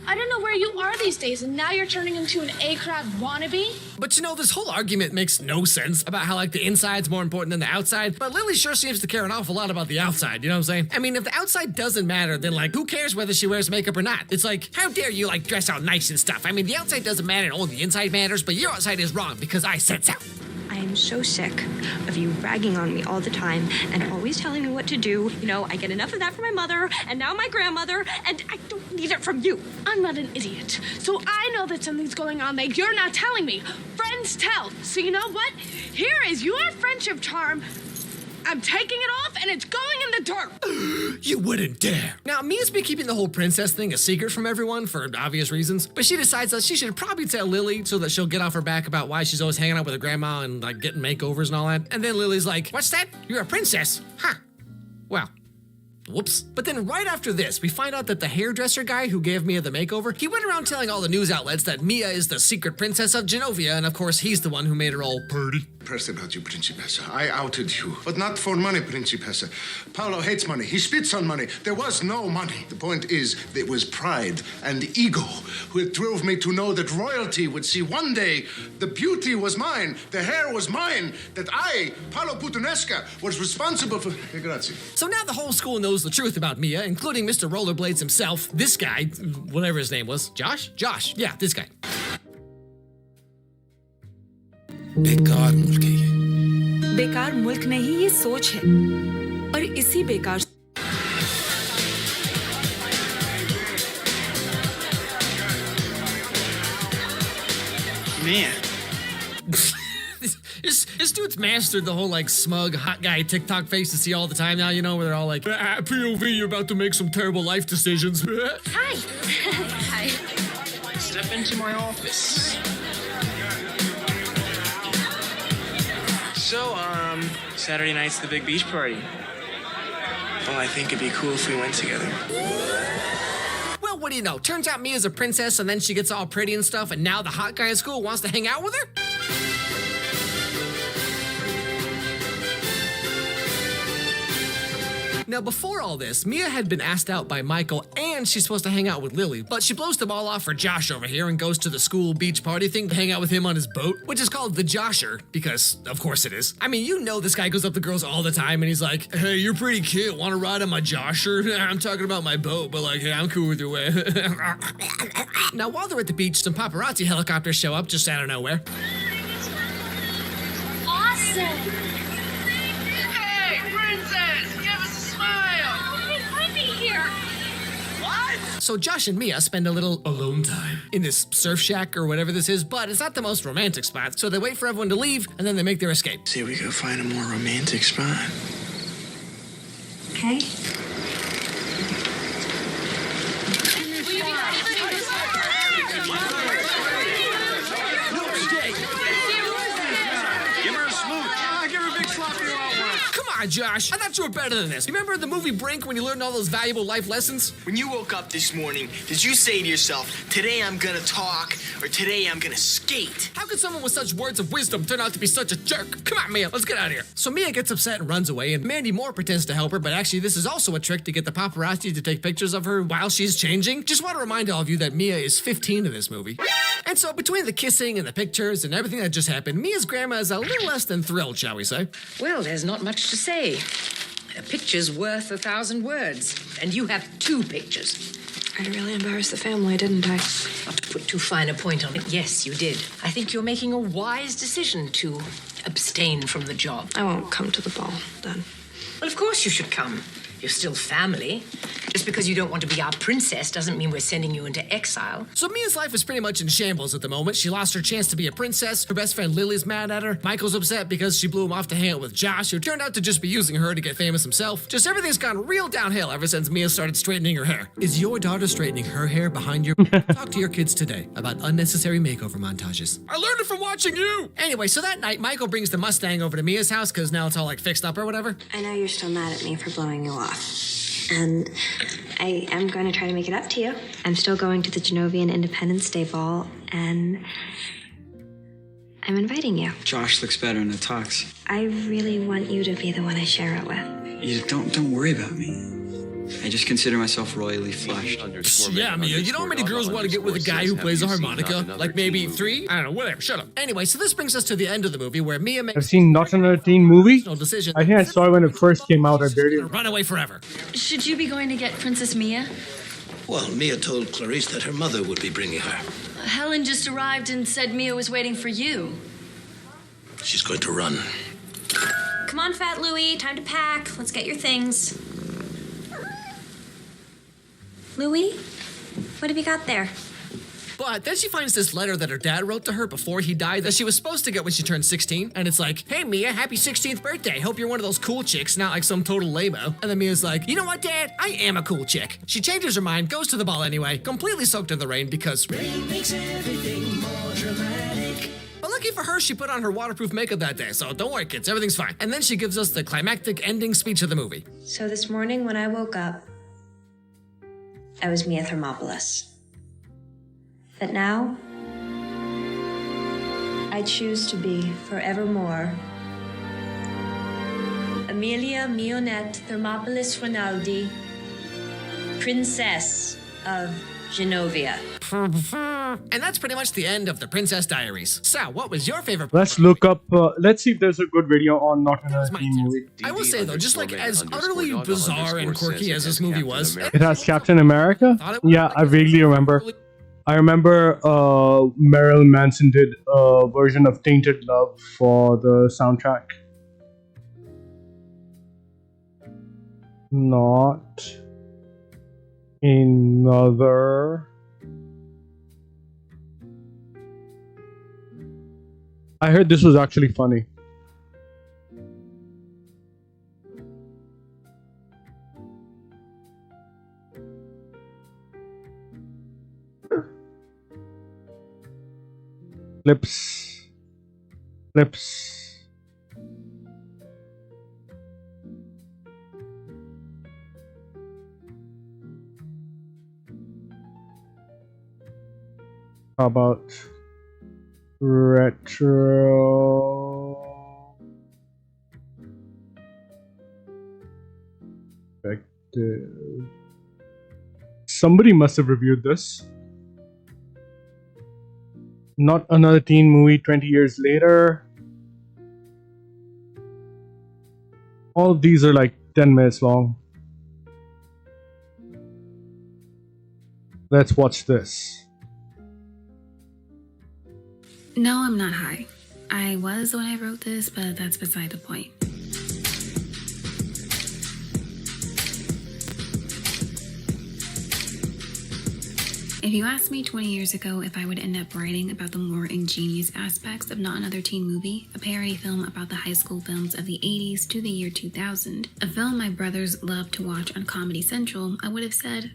I don't know where you are these days, and now you're turning into an A-crab wannabe? But you know, this whole argument makes no sense about how, like, the inside's more important than the outside, but Lily sure seems to care an awful lot about the outside, you know what I'm saying? I mean, if the outside doesn't matter, then, like, who cares whether she wears makeup or not? It's like, how dare you, like, dress out nice and stuff? I mean, the outside doesn't matter and only the inside matters, but your outside is wrong because I said so. I am so sick of you ragging on me all the time and always telling me what to do. You know, I get enough of that from my mother and now my grandmother, and I don't need it from you. I'm not an idiot, so I know that something's going on that you're not telling me. Friends tell. So you know what? Here is your friendship charm. I'm taking it off, and it's going in the dirt. You wouldn't dare. Now, Mia's been keeping the whole princess thing a secret from everyone for obvious reasons, but she decides that she should probably tell Lily so that she'll get off her back about why she's always hanging out with her grandma and, like, getting makeovers and all that. And then Lily's like, what's that? You're a princess? Huh. Well, whoops. But then right after this, we find out that the hairdresser guy who gave Mia the makeover, he went around telling all the news outlets that Mia is the secret princess of Genovia, and of course he's the one who made her all purty. Pressed about you, Principessa. I outed you. But not for money, Principessa. Paolo hates money. He spits on money. There was no money. The point is, it was pride and ego which drove me to know that royalty would see one day the beauty was mine, the hair was mine, that I, Paolo Puttanesca, was responsible for... Grazie. So now the whole school knows the truth about Mia, including Mr. Rollerblades himself, this guy, whatever his name was. Josh? Yeah, this guy. बेकार मुल्क है ये। बेकार मुल्क नहीं, ये सोच है और इसी बेकार man. This dude's mastered the whole like smug hot guy TikTok face to see all the time now, you know, where they're all like, POV, you're about to make some terrible life decisions. Hi. Hi. Step into my office. So, Saturday night's the big beach party. Well, I think it'd be cool if we went together. Well, what do you know? Turns out Mia's a princess and then she gets all pretty and stuff, and now the hot guy at school wants to hang out with her? Now, before all this, Mia had been asked out by Michael and she's supposed to hang out with Lily, but she blows them all off for Josh over here and goes to the school beach party thing to hang out with him on his boat, which is called the Josher, because of course it is. I mean, you know this guy goes up to girls all the time and he's like, hey, you're pretty cute, wanna ride on my Josher? I'm talking about my boat, but like, hey, I'm cool with your way. Now, while they're at the beach, some paparazzi helicopters show up just out of nowhere. Awesome. Hey, princess, give us a smile. Let me here. What? So Josh and Mia spend a little alone time in this surf shack or whatever this is, but it's not the most romantic spot. So they wait for everyone to leave and then they make their escape. See, we go find a more romantic spot. Okay. Give her a smooch. Give her a big sloppy Come on, Josh. I thought you were better than this. Remember the movie Brink when you learned all those valuable life lessons? When you woke up this morning, did you say to yourself, today I'm gonna talk, or today I'm gonna skate? How could someone with such words of wisdom turn out to be such a jerk? Come on, Mia, let's get out of here. So Mia gets upset and runs away, and Mandy Moore pretends to help her, but actually this is also a trick to get the paparazzi to take pictures of her while she's changing. Just want to remind all of you that Mia is 15 in this movie. And so between the kissing and the pictures and everything that just happened, Mia's grandma is a little less than thrilled, shall we say. Well, there's not much to say. A picture's worth 1,000 words, and you have 2 pictures. I really embarrassed the family, didn't I? Not to put too fine a point on it, yes, you did. I think you're making a wise decision to abstain from the job. I won't come to the ball, then. Well, of course you should come. You're still family. Just because you don't want to be our princess doesn't mean we're sending you into exile. So Mia's life is pretty much in shambles at the moment. She lost her chance to be a princess. Her best friend Lily's mad at her. Michael's upset because she blew him off to hang out with Josh, who turned out to just be using her to get famous himself. Just everything's gone real downhill ever since Mia started straightening her hair. Is your daughter straightening her hair behind your... Talk to your kids today about unnecessary makeover montages. I learned it from watching you! Anyway, so that night, Michael brings the Mustang over to Mia's house because now it's all like fixed up or whatever. I know you're still mad at me for blowing you off. And I am going to try to make it up to you. I'm still going to the Genovian Independence Day ball, and I'm inviting you. Josh looks better in the tux. I really want you to be the one I share it with. You don't worry about me. I just consider myself royally flushed. Yeah, Mia, you know how many girls want to get with a guy who plays a harmonica? Like maybe 3? I don't know, whatever, shut up. Anyway, so this brings us to the end of the movie where Mia makes... I've seen Not Another Teen Movie. No decision. I think I saw it when it first came out. I barely... Run away forever. Should you be going to get Princess Mia? Well, Mia told Clarice that her mother would be bringing her. Helen just arrived and said Mia was waiting for you. She's going to run. Come on, Fat Louie, time to pack. Let's get your things. Louie, what have you got there? But then she finds this letter that her dad wrote to her before he died that she was supposed to get when she turned 16. And it's like, hey, Mia, happy 16th birthday. Hope you're one of those cool chicks, not like some total lame-o. And then Mia's like, you know what, Dad? I am a cool chick. She changes her mind, goes to the ball anyway, completely soaked in the rain because rain makes everything more dramatic. But lucky for her, she put on her waterproof makeup that day, so don't worry, kids, everything's fine. And then she gives us the climactic ending speech of the movie. So this morning when I woke up, I was Mia Thermopolis. But now, I choose to be forevermore Amelia Mionette Thermopolis Rinaldi, Princess of Genovia. And that's pretty much the end of the Princess Diaries. Sal, what was your favorite? Let's look up, let's see if there's a good video on Not Another Teen Movie. I will say though, just like as utterly bizarre and quirky as this movie was, It has Captain America? Yeah, I vaguely remember. I remember Marilyn Manson did a version of Tainted Love for the soundtrack. Not another I heard this was actually funny. Lips. Lips. How about retro? Somebody must have reviewed this. Not another teen movie 20 years later. All of these are like 10 minutes long. Let's watch this. No, I'm not high. I was when I wrote this, but that's beside the point. If you asked me 20 years ago if I would end up writing about the more ingenious aspects of Not Another Teen Movie, a parody film about the high school films of the 80s to the year 2000, a film my brothers loved to watch on Comedy Central, I would have said,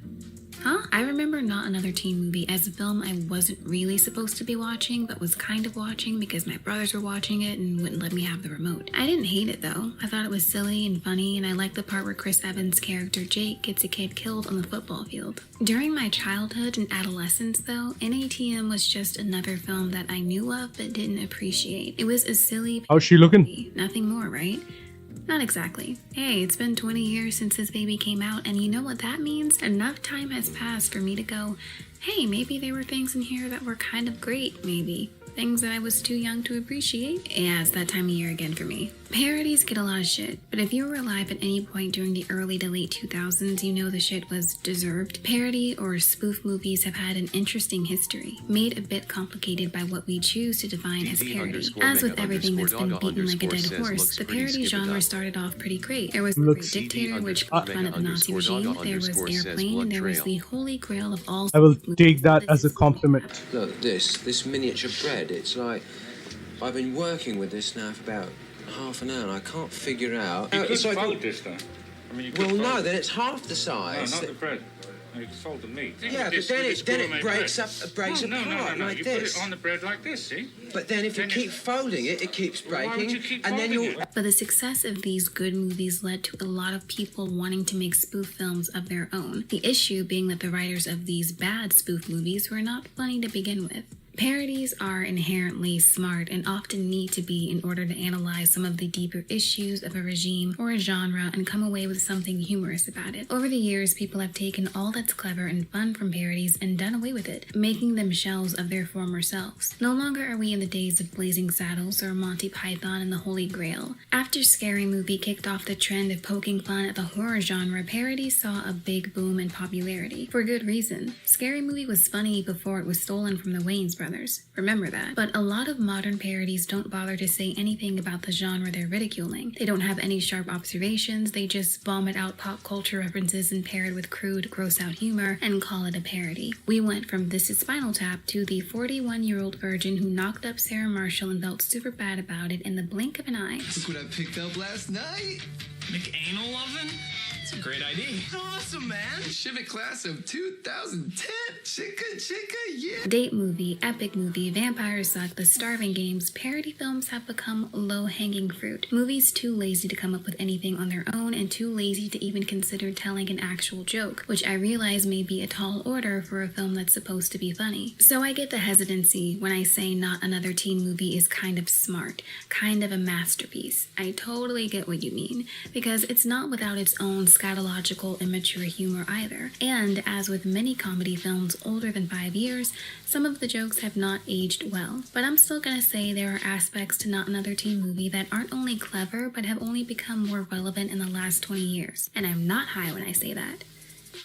huh? I remember Not Another Teen Movie as a film I wasn't really supposed to be watching, but was kind of watching because my brothers were watching it and wouldn't let me have the remote. I didn't hate it though. I thought it was silly and funny, and I liked the part where Chris Evans' character Jake gets a kid killed on the football field. During my childhood and adolescence though, NATM was just another film that I knew of but didn't appreciate. It was a silly How's she looking? Nothing more, right? Not exactly. Hey, it's been 20 years since this baby came out, and you know what that means? Enough time has passed for me to go, hey, maybe there were things in here that were kind of great, maybe. Things that I was too young to appreciate. Yeah, it's that time of year again for me. Parodies get a lot of shit, but if you were alive at any point during the early to late 2000s, you know the shit was deserved. Parody or spoof movies have had an interesting history, made a bit complicated by what we choose to define as parody. As with everything that's been beaten like a dead horse, the parody genre started off pretty great. There was The Great Dictator, which poked fun at the Nazi regime. There was Airplane, and there was the holy grail of all. I will take that as a compliment. Look, this miniature bread, it's like, I've been working with this now for about half an hour and I can't figure out. You could it's like fold this though. I mean, you could well, no, fold then it's half the size. No, not the bread. No, you can fold the meat. Yeah, but then it breaks up, breaks apart no. like You this. put it on the bread like this, see? But then if you keep folding it, it keeps breaking. Why would you keep and then folding you'll. it? But the success of these good movies led to a lot of people wanting to make spoof films of their own. The issue being that the writers of these bad spoof movies were not funny to begin with. Parodies are inherently smart and often need to be in order to analyze some of the deeper issues of a regime or a genre and come away with something humorous about it. Over the years, people have taken all that's clever and fun from parodies and done away with it, making them shells of their former selves. No longer are we in the days of Blazing Saddles or Monty Python and the Holy Grail. After Scary Movie kicked off the trend of poking fun at the horror genre, parodies saw a big boom in popularity. For good reason. Scary Movie was funny before it was stolen from the Wayans brothers. Remember that. But a lot of modern parodies don't bother to say anything about the genre they're ridiculing. They don't have any sharp observations, they just vomit out pop culture references and pair it with crude, gross-out humor and call it a parody. We went from This Is Spinal Tap to the 41-year-old virgin who knocked up Sarah Marshall and felt super bad about it in the blink of an eye. Look what I picked up last night. McAnal oven? It's a great idea. Awesome, man. Civic class of 2010. Chicka, yeah. Date movie, epic movie, vampires suck, the starving games, parody films have become low-hanging fruit. Movies too lazy to come up with anything on their own and too lazy to even consider telling an actual joke, which I realize may be a tall order for a film that's supposed to be funny. So I get the hesitancy when I say Not Another Teen Movie is kind of smart, kind of a masterpiece. I totally get what you mean, because it's not without its own scatological, immature humor either. And as with many comedy films older than 5 years, some of the jokes have not aged well. But I'm still gonna say there are aspects to Not Another Teen Movie that aren't only clever, but have only become more relevant in the last 20 years. And I'm not high when I say that.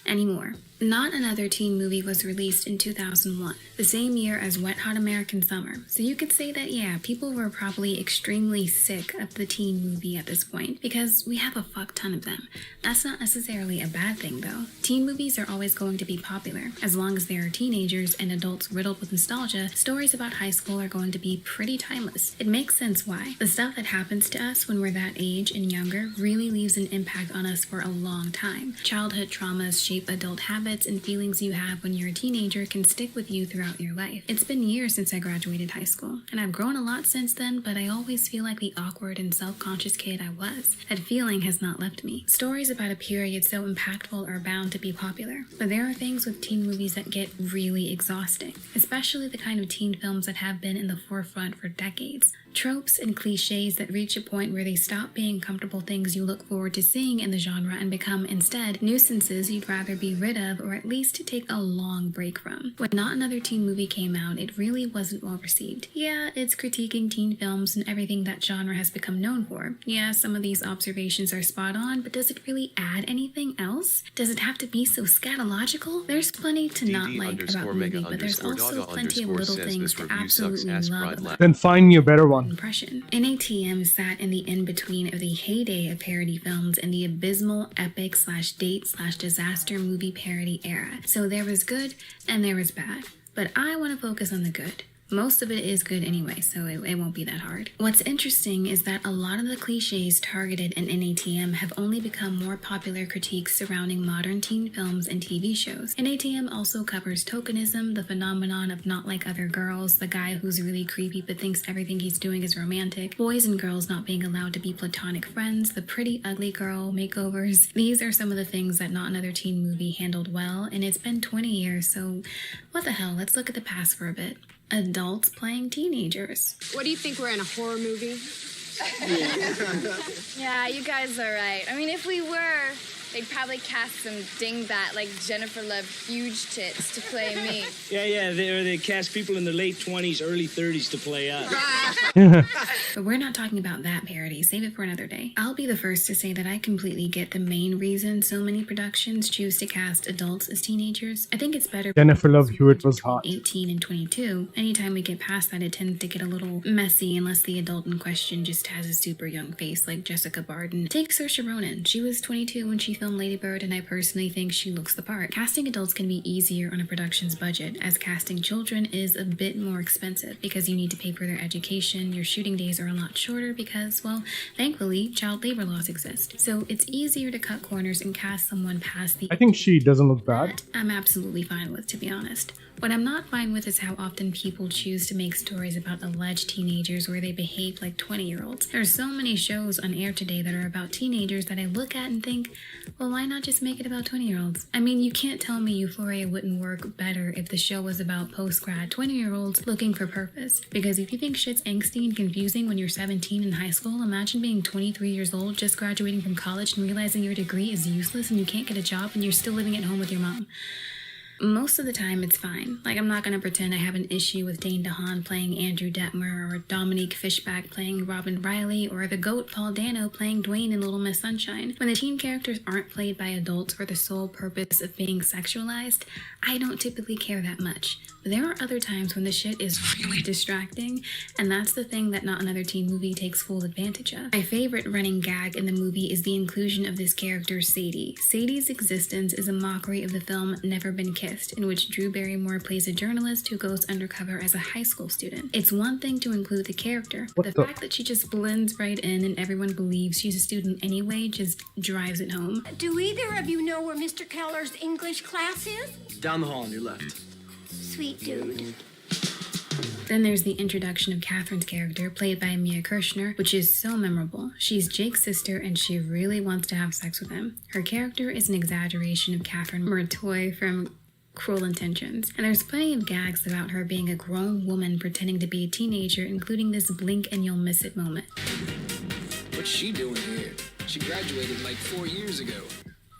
Anymore. Not Another Teen Movie was released in 2001, the same year as Wet Hot American Summer. So you could say that, yeah, people were probably extremely sick of the teen movie at this point, because we have a fuck ton of them. That's not necessarily a bad thing, though. Teen movies are always going to be popular. As long as there are teenagers and adults riddled with nostalgia, stories about high school are going to be pretty timeless. It makes sense why. The stuff that happens to us when we're that age and younger really leaves an impact on us for a long time. Childhood traumas shape adult habits, and feelings you have when you're a teenager can stick with you throughout your life. It's been years since I graduated high school, and I've grown a lot since then, but I always feel like the awkward and self-conscious kid I was. That feeling has not left me. Stories about a period so impactful are bound to be popular, but there are things with teen movies that get really exhausting, especially the kind of teen films that have been in the forefront for decades. Tropes and cliches that reach a point where they stop being comfortable things you look forward to seeing in the genre and become, instead, nuisances you'd rather be rid of or at least take a long break from. When Not Another Teen Movie came out, it really wasn't well received. Yeah, it's critiquing teen films and everything that genre has become known for. Yeah, some of these observations are spot on, but does it really add anything else? Does it have to be so scatological? There's plenty to not like about the movie, but there's also plenty of little things to absolutely love about it. Then find me a better one. Impression. NATM sat in the in-between of the heyday of parody films and the abysmal epic/date/disaster movie parody era. So there was good and there was bad. But I want to focus on the good. Most of it is good anyway, so it won't be that hard. What's interesting is that a lot of the cliches targeted in NATM have only become more popular critiques surrounding modern teen films and TV shows. NATM also covers tokenism, the phenomenon of not like other girls, the guy who's really creepy but thinks everything he's doing is romantic, boys and girls not being allowed to be platonic friends, the pretty ugly girl makeovers. These are some of the things that Not Another Teen Movie handled well, and it's been 20 years, so what the hell, let's look at the past for a bit. Adults playing teenagers. What do you think, we're in a horror movie? Yeah, you guys are right. I mean, if we were, they'd probably cast some dingbat like Jennifer Love Huge Tits to play me. Yeah, they cast people in their late 20s, early 30s to play us. But we're not talking about that parody. Save it for another day. I'll be the first to say that I completely get the main reason so many productions choose to cast adults as teenagers. I think it's better. Jennifer Love Hewitt was hot. 18 and 22. Anytime we get past that, it tends to get a little messy unless the adult in question just has a super young face like Jessica Barden. Take Saoirse Ronan. She was 22 when she filmed Lady Bird, and I personally think she looks the part. Casting adults can be easier on a production's budget, as casting children is a bit more expensive because you need to pay for their education. Your shooting days are a lot shorter because, well, thankfully, child labor laws exist. So it's easier to cut corners and cast someone past the... I think she doesn't look bad. I'm absolutely fine with, to be honest. What I'm not fine with is how often people choose to make stories about alleged teenagers where they behave like 20-year-olds. There are so many shows on air today that are about teenagers that I look at and think, well, why not just make it about 20-year-olds? I mean, you can't tell me Euphoria wouldn't work better if the show was about post-grad 20-year-olds looking for purpose. Because if you think shit's angsty and confusing when you're 17 in high school, imagine being 23 years old, just graduating from college and realizing your degree is useless and you can't get a job and you're still living at home with your mom. Most of the time, it's fine. Like, I'm not gonna pretend I have an issue with Dane DeHaan playing Andrew Detmer, or Dominique Fishback playing Robin Riley, or the GOAT Paul Dano playing Dwayne in Little Miss Sunshine. When the teen characters aren't played by adults for the sole purpose of being sexualized, I don't typically care that much. But there are other times when the shit is really distracting, and that's the thing that Not Another Teen Movie takes full advantage of. My favorite running gag in the movie is the inclusion of this character, Sadie. Sadie's existence is a mockery of the film Never Been Kissed, in which Drew Barrymore plays a journalist who goes undercover as a high school student. It's one thing to include the character, but the fact that she just blends right in and everyone believes she's a student anyway just drives it home. Do either of you know where Mr. Keller's English class is? Down the hall on your left. Sweet dude. Then there's the introduction of Catherine's character, played by Mia Kirshner, which is so memorable. She's Jake's sister, and she really wants to have sex with him. Her character is an exaggeration of Catherine Murtoy from Cruel Intentions, and there's plenty of gags about her being a grown woman pretending to be a teenager, including this blink and you'll miss it moment. What's she doing here? She graduated like 4 years ago.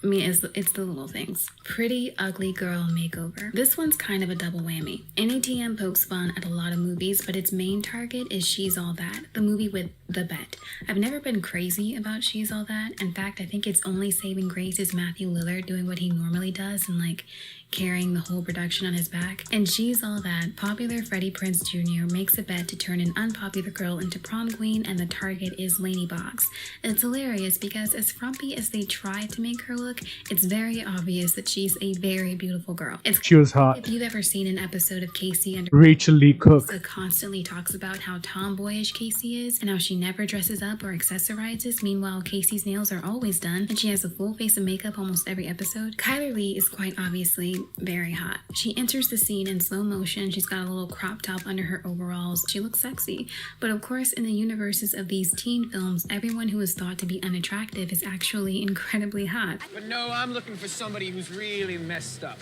I mean, it's the little things. Pretty Ugly Girl Makeover. This one's kind of a double whammy. NATM pokes fun at a lot of movies, but its main target is She's All That, the movie with The Bet. I've never been crazy about She's All That. In fact, I think its only saving grace is Matthew Lillard doing what he normally does and like carrying the whole production on his back. And She's All That, popular Freddie Prinze Jr. makes a bet to turn an unpopular girl into prom queen, and the target is Lainey Boggs. It's hilarious because as frumpy as they try to make her look, it's very obvious that she's a very beautiful girl. She was hot. If you've ever seen an episode of Casey and Rachel Lee Cook. Lisa constantly talks about how tomboyish Casey is and how she never dresses up or accessorizes. Meanwhile, Casey's nails are always done and she has a full face of makeup almost every episode. Kyler Lee is quite obviously very hot. She enters the scene in slow motion. She's got a little crop top under her overalls. She looks sexy. But of course, in the universes of these teen films, everyone who is thought to be unattractive is actually incredibly hot. But no, I'm looking for somebody who's really messed up.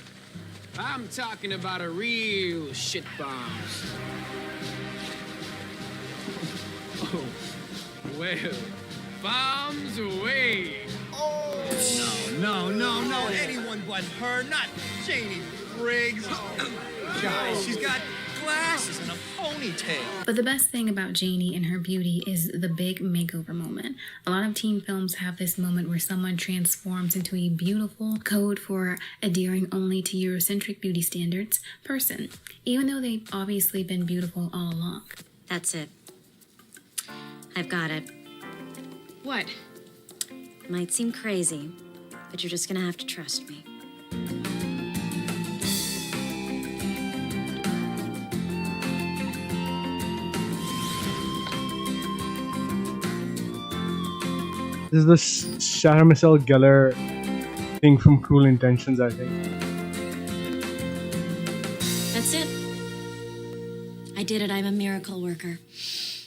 I'm talking about a real shitbomb. Oh, well, bombs away. Oh, no, anyone but her, not Janie Briggs. Guys, she's got glasses and a ponytail. But the best thing about Janie and her beauty is the big makeover moment. A lot of teen films have this moment where someone transforms into a beautiful, code for adhering only to Eurocentric beauty standards, person, even though they've obviously been beautiful all along. That's it. I've got it. What? Might seem crazy, but you're just gonna have to trust me. This is the Sarah Michelle Gellar thing from Cruel Intentions, I think. That's it. I did it. I'm a miracle worker.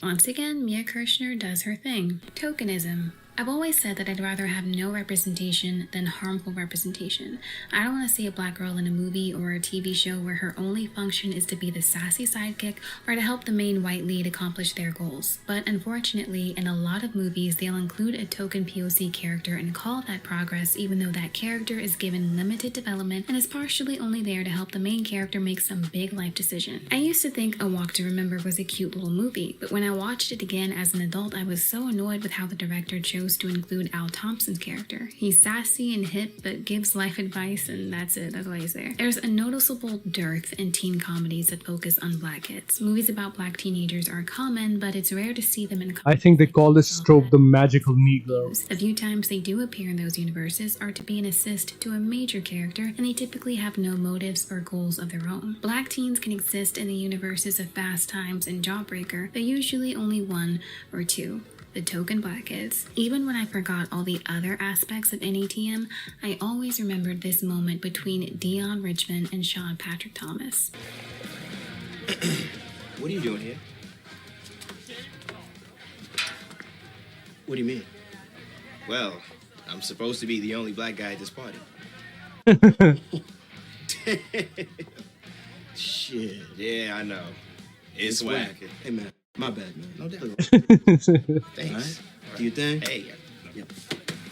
Once again, Mia Kirshner does her thing. Tokenism. I've always said that I'd rather have no representation than harmful representation. I don't want to see a black girl in a movie or a TV show where her only function is to be the sassy sidekick or to help the main white lead accomplish their goals. But unfortunately, in a lot of movies, they'll include a token POC character and call that progress, even though that character is given limited development and is partially only there to help the main character make some big life decision. I used to think A Walk to Remember was a cute little movie, but when I watched it again as an adult, I was so annoyed with how the director chose to include Al Thompson's character. He's sassy and hip, but gives life advice, and that's it. That's why he's there. There's a noticeable dearth in teen comedies that focus on black kids. Movies about black teenagers are common, but it's rare to see them in I think they call this trope the magical Negro. The few times they do appear in those universes are to be an assist to a major character, and they typically have no motives or goals of their own. Black teens can exist in the universes of Fast Times and Jawbreaker, but usually only one or two. The token black kids. Even when I forgot all the other aspects of NATM, I always remembered this moment between Dion Richmond and Sean Patrick Thomas. What are you doing here? What do you mean? Well, I'm supposed to be the only black guy at this party. Shit. Yeah, I know. It's whack. Hey, man. My bad, man. No doubt. Thanks. All right. Do your thing. Hey. Yeah.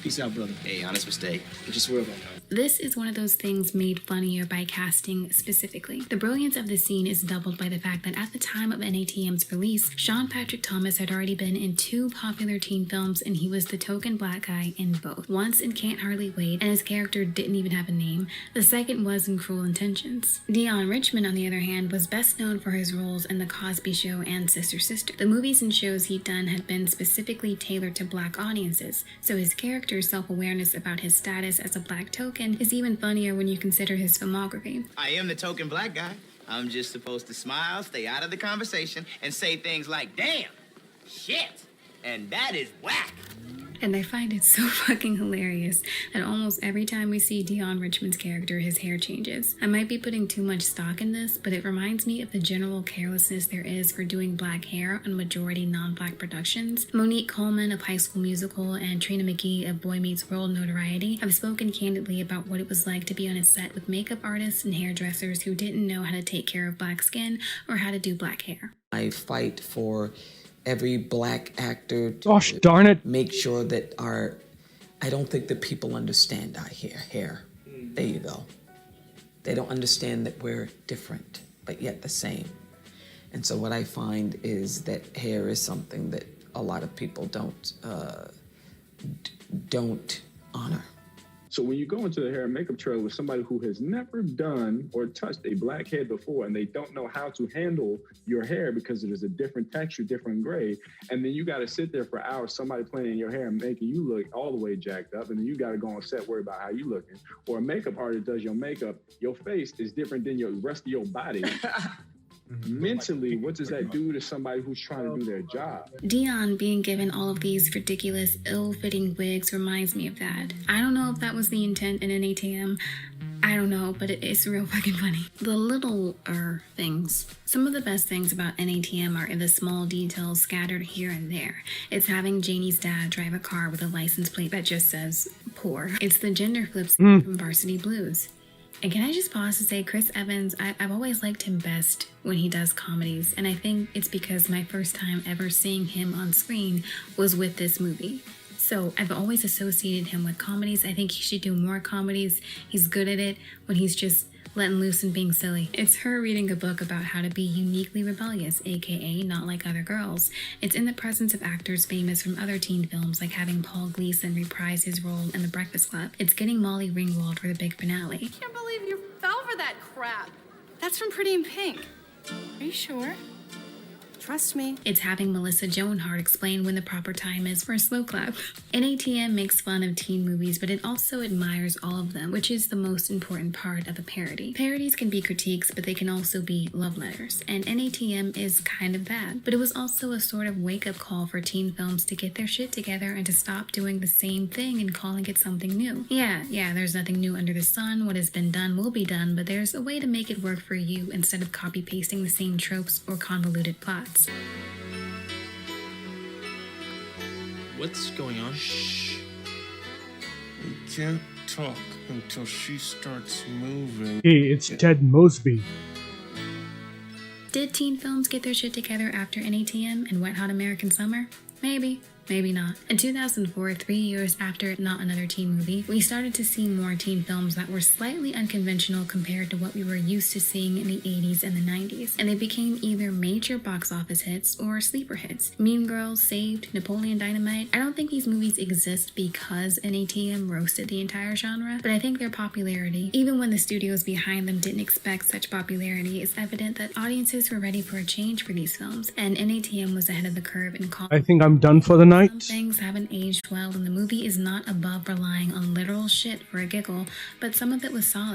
Peace out, brother. Hey, honest mistake. Just swear about that. This is one of those things made funnier by casting specifically. The brilliance of the scene is doubled by the fact that at the time of NATM's release, Sean Patrick Thomas had already been in 2 popular teen films and he was the token black guy in both. Once in Can't Hardly Wait, and his character didn't even have a name. The second was in Cruel Intentions. Dion Richmond, on the other hand, was best known for his roles in The Cosby Show and Sister Sister. The movies and shows he'd done had been specifically tailored to black audiences, so his character's self-awareness about his status as a black token is even funnier when you consider his filmography. I am the token black guy. I'm just supposed to smile, stay out of the conversation, and say things like, damn, shit, and that is whack. And I find it so fucking hilarious that almost every time we see Dion Richmond's character, his hair changes. I might be putting too much stock in this, but it reminds me of the general carelessness there is for doing black hair on majority non-black productions. Monique Coleman of High School Musical and Trina McGee of Boy Meets World notoriety have spoken candidly about what it was like to be on a set with makeup artists and hairdressers who didn't know how to take care of black skin or how to do black hair. I fight for every black actor to Gosh darn it. make sure that our I don't think that people understand our hair. There you go. They don't understand that we're different, but yet the same. And so what I find is that hair is something that a lot of people don't honor. So when you go into the hair and makeup trailer with somebody who has never done or touched a black head before, and they don't know how to handle your hair because it is a different texture, different grade, and then you got to sit there for hours, somebody playing in your hair and making you look all the way jacked up, and then you got to go on set, worry about how you looking. Or a makeup artist does your makeup, your face is different than your rest of your body. Mentally, what does that do to somebody who's trying to do their job? Dion being given all of these ridiculous, ill-fitting wigs reminds me of that. I don't know if that was the intent in an ATM. I don't know, but it's real fucking funny. The little things. Some of the best things about NATM are in the small details scattered here and there. It's having Janie's dad drive a car with a license plate that just says poor. It's the gender flips from Varsity Blues. And can I just pause to say, Chris Evans, I've always liked him best when he does comedies, and I think it's because my first time ever seeing him on screen was with this movie. So I've always associated him with comedies. I think he should do more comedies. He's good at it when he's just letting loose and being silly. It's her reading a book about how to be uniquely rebellious, aka not like other girls. It's in the presence of actors famous from other teen films, like having Paul Gleason reprise his role in The Breakfast Club. It's getting Molly Ringwald for the big finale. I can't believe you fell for that crap. That's from Pretty in Pink. Are you sure? Trust me. It's having Melissa Joan Hart explain when the proper time is for a slow clap. NATM makes fun of teen movies, but it also admires all of them, which is the most important part of a parody. Parodies can be critiques, but they can also be love letters, and NATM is kind of that. But it was also a sort of wake-up call for teen films to get their shit together and to stop doing the same thing and calling it something new. Yeah, there's nothing new under the sun. What has been done will be done, but there's a way to make it work for you instead of copy-pasting the same tropes or convoluted plots. What's going on? Shh. We can't talk until she starts moving. Hey, it's Ted Mosby. Did teen films get their shit together after NATM and Wet Hot American Summer? Maybe. Maybe not. In 2004, 3 years after Not Another Teen Movie, we started to see more teen films that were slightly unconventional compared to what we were used to seeing in the 80s and the 90s, and they became either major box office hits or sleeper hits. Mean Girls, Saved, Napoleon Dynamite. I don't think these movies exist because NATM roasted the entire genre, but I think their popularity, even when the studios behind them didn't expect such popularity, is evident that audiences were ready for a change for these films, and NATM was ahead of the curve in calling. I think I'm done for the night. Some things haven't aged well, and the movie is not above relying on literal shit for a giggle, but some of it was solid.